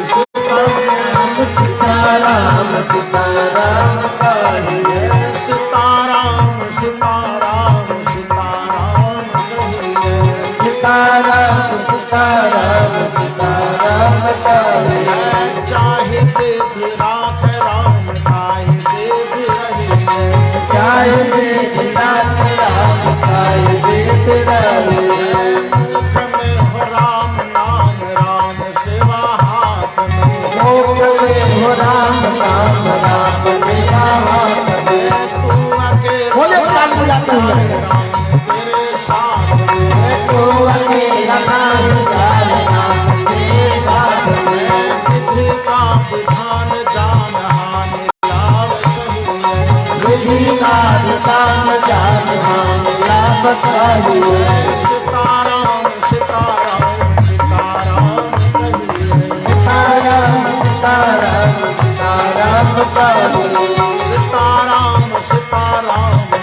सीताराम सीताराम सीताराम कहिए, सीताराम सीताराम सीताराम कहिए, सीताराम सीताराम सीताराम कहिए। चाहे देव राख राम खाए देव रहिए, चाहे देव राख राम खाए देव रहिए। मुख में हो राम नाम, राम सेवा हाथ में, मुख में हो राम नाम, राम सेवा हाथ में। तू अकेला राम तेरे साथ में, तू अकेला राम तेरे साथ में। विधि का विधान जान हान लाभ सही है, विधि का विधान जान हान लाभ सही है। सीताराम सीताराम सीताराम कहिए, सीताराम सीताराम सीताराम कहिए, सीताराम सीताराम सीताराम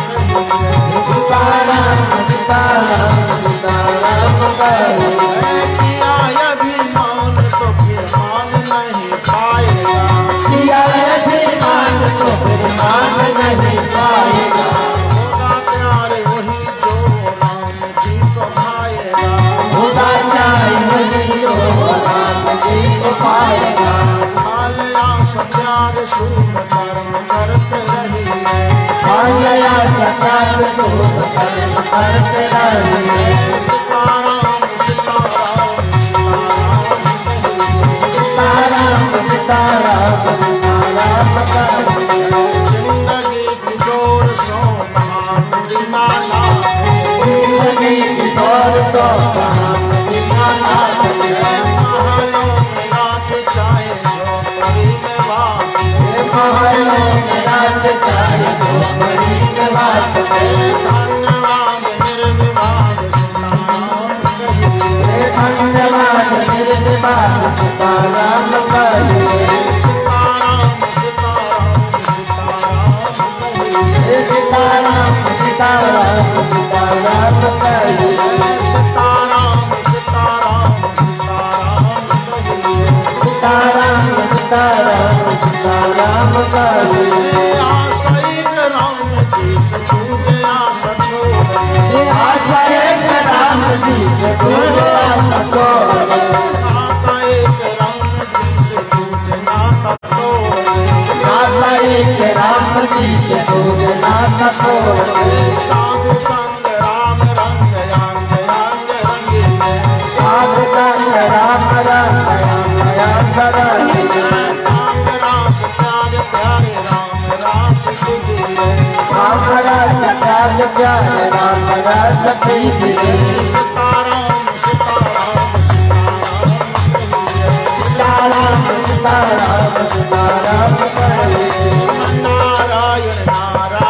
कहिए, सीताराम सीताराम सीताराम कहिए। किया अभिमान तो फिर मान नहीं पाएगा, किया अभिमान तो फिर मान नहीं पाएगा। होगा प्यार वही जो राम जी को पाएगा, होगा प्यार वही जो राम जी को पाएगा। माल्या सत्याग सूर कर्म करते रहिए, माल्या सत्याग सूर कर्म करते रहिए। सीताराम सीताराम सीताराम सीताराम सीताराम जिंदगी की डोर सो महामदीना जिंदगी की दौर तो महामदीना महलों में रात चाहे झोपड़ी में वास महलों में रात चाहे झोपड़ी में वास धन्यवाद निर्विवाद सीताराम कहिए धन्यवाद निर्विवाद सीताराम कहिए सीताराम सीताराम सीताराम कहिए सीताराम सीताराम सीताराम कहिए सीताराम सीताराम सीताराम कहिए सीताराम सीताराम सीताराम कहिए आशाई राम जी से तुझे आशा छोड़ आशा एक राम जी के तुझे आशा छोड़ आता एक राम जी से तुझे नाता तोड़ आशा एक राम जी के तुझे नाता छोड़ साधु संग राम रंग यांग यांग रंगीले साधु संग राम रंग यांग रंगीले राम रास प्यारे प्यारे राम रास कीजिए राम रस प्यार प्यारे राम रस कीजिए सीताराम सीताराम सीताराम कहिए सीताराम सीताराम सीताराम कहिए नारायण नारायण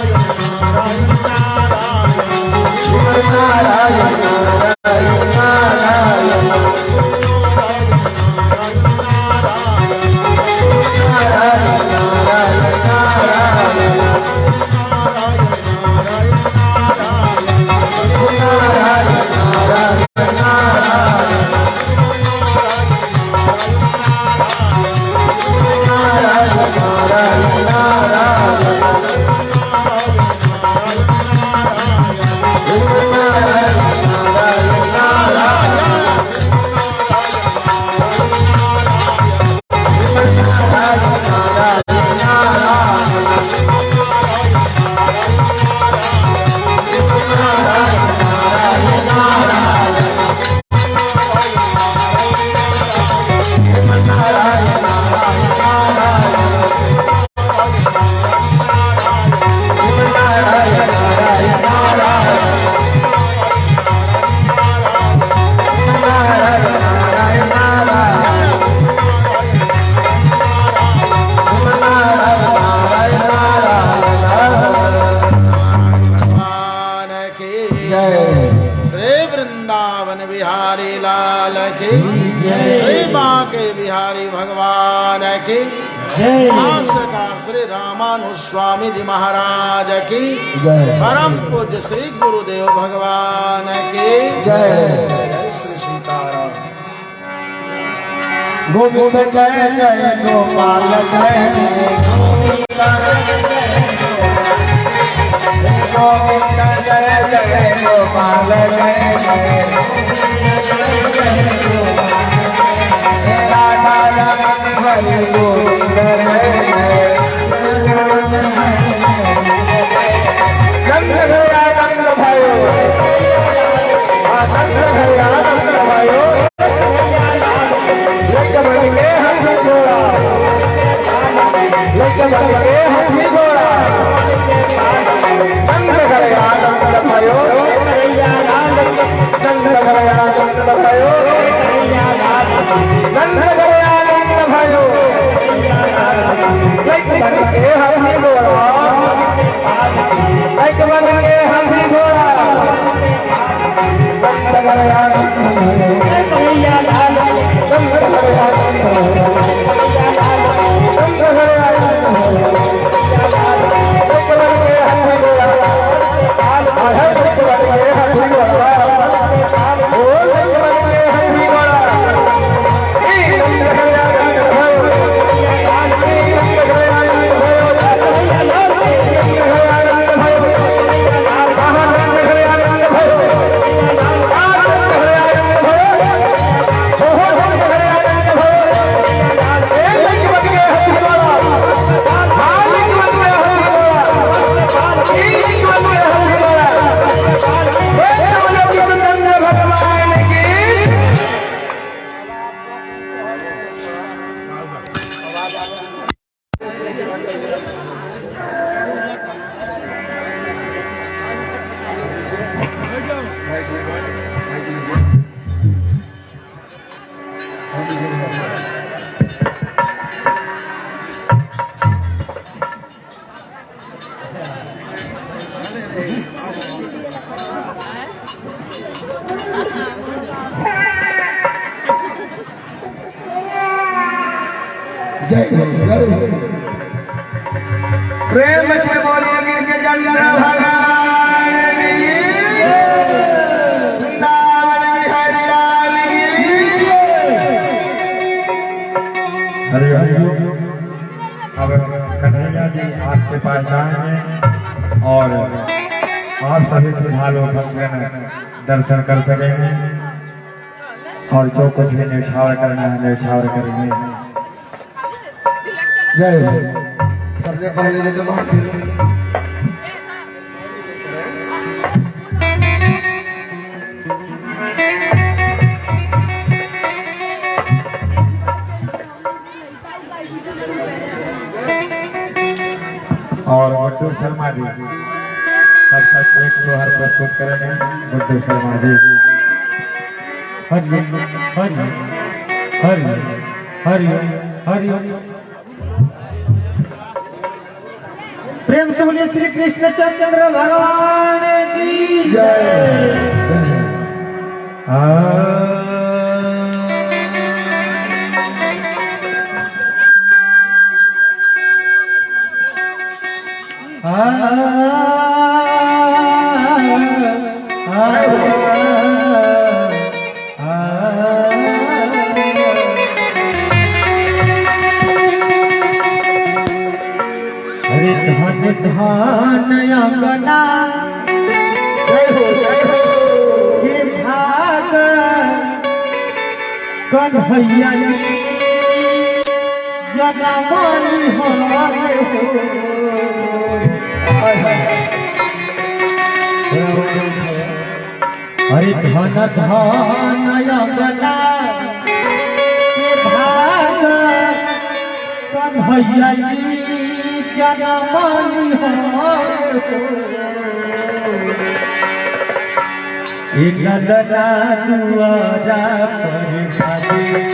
नारायण नारायण नारायण नारायण नारायण नारायण श्री वृंदावन बिहारी लाल की श्री बांके बिहारी भगवान की भाष्यकार श्री रामानुज स्वामी जी महाराज की परम पूज्य श्री गुरुदेव भगवान की जय श्री सीताराम। गोविंद जय जय गोपाल जय गोविंद जय जय गोपाल जय राधा रमन हरि गोविंद जय नंद भैया नंद भयो नंद भैया नंद भयो लक्ष्य बन के हंसी घोड़ा लक्ष्य बन के हंसी घोड़ा नंद भैया नंद भयो नंद भैया नंद भयो नंद भैया नंद भयो लक्ष्य बन के हंसी घोड़ा लक्ष्य बन के हंसी घोड़ा नंद भैया नंद भयो जय जय प्रेम से बोलिए कि जंगल भगवान की वृंदावन बिहारी लाल की। हरे अब कन्हैया जी आपके पास आएंगे और आप सभी श्रद्धालु भक्तगण दर्शन कर सकेंगे और जो कुछ भी न्यौछावर करना है न्यौछावर करेंगे। जय सबसे पहले जो और गुड्डू शर्मा जी सबका एक सोहर प्रस्तुत करेंगे। गुड्डू शर्मा जी हरि हरि हरि हरि हरि। प्रेम से बोलिए श्री कृष्ण चंद्र भगवान की जय। हरे धन धान अंगना जय हो के भाग कन्हैया जगमोली हो। हरे धन धान अंगना के भाग कन्हैया जगमोली हो। ललना दुआरा पर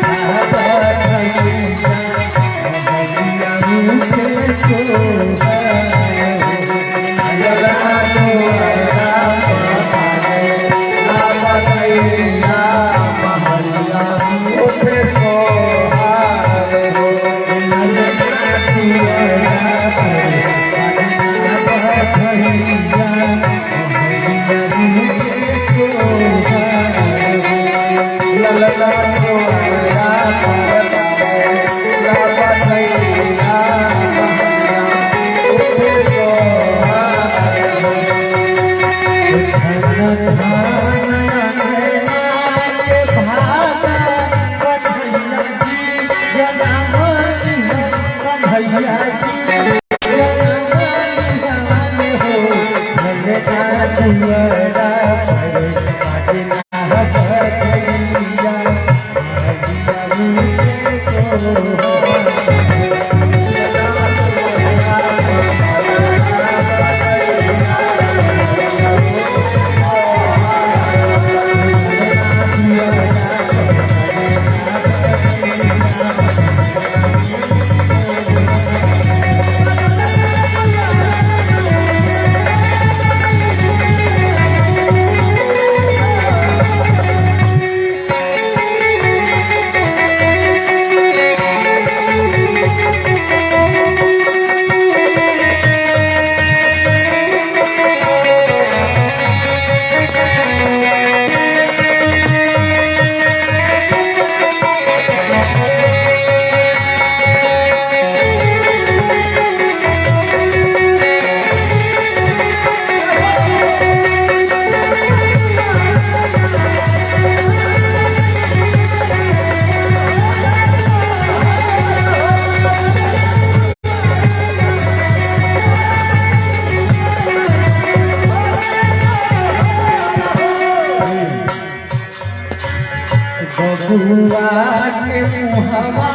बबुआ के मुहवा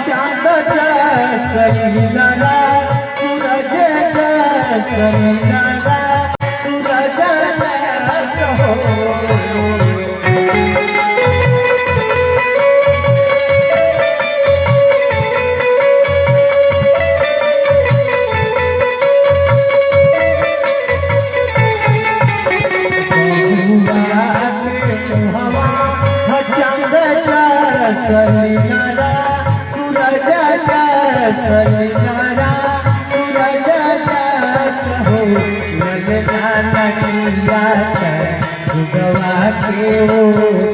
चांद करीना सूरज करीना सूरज नारा हो ललना नकिया गवा के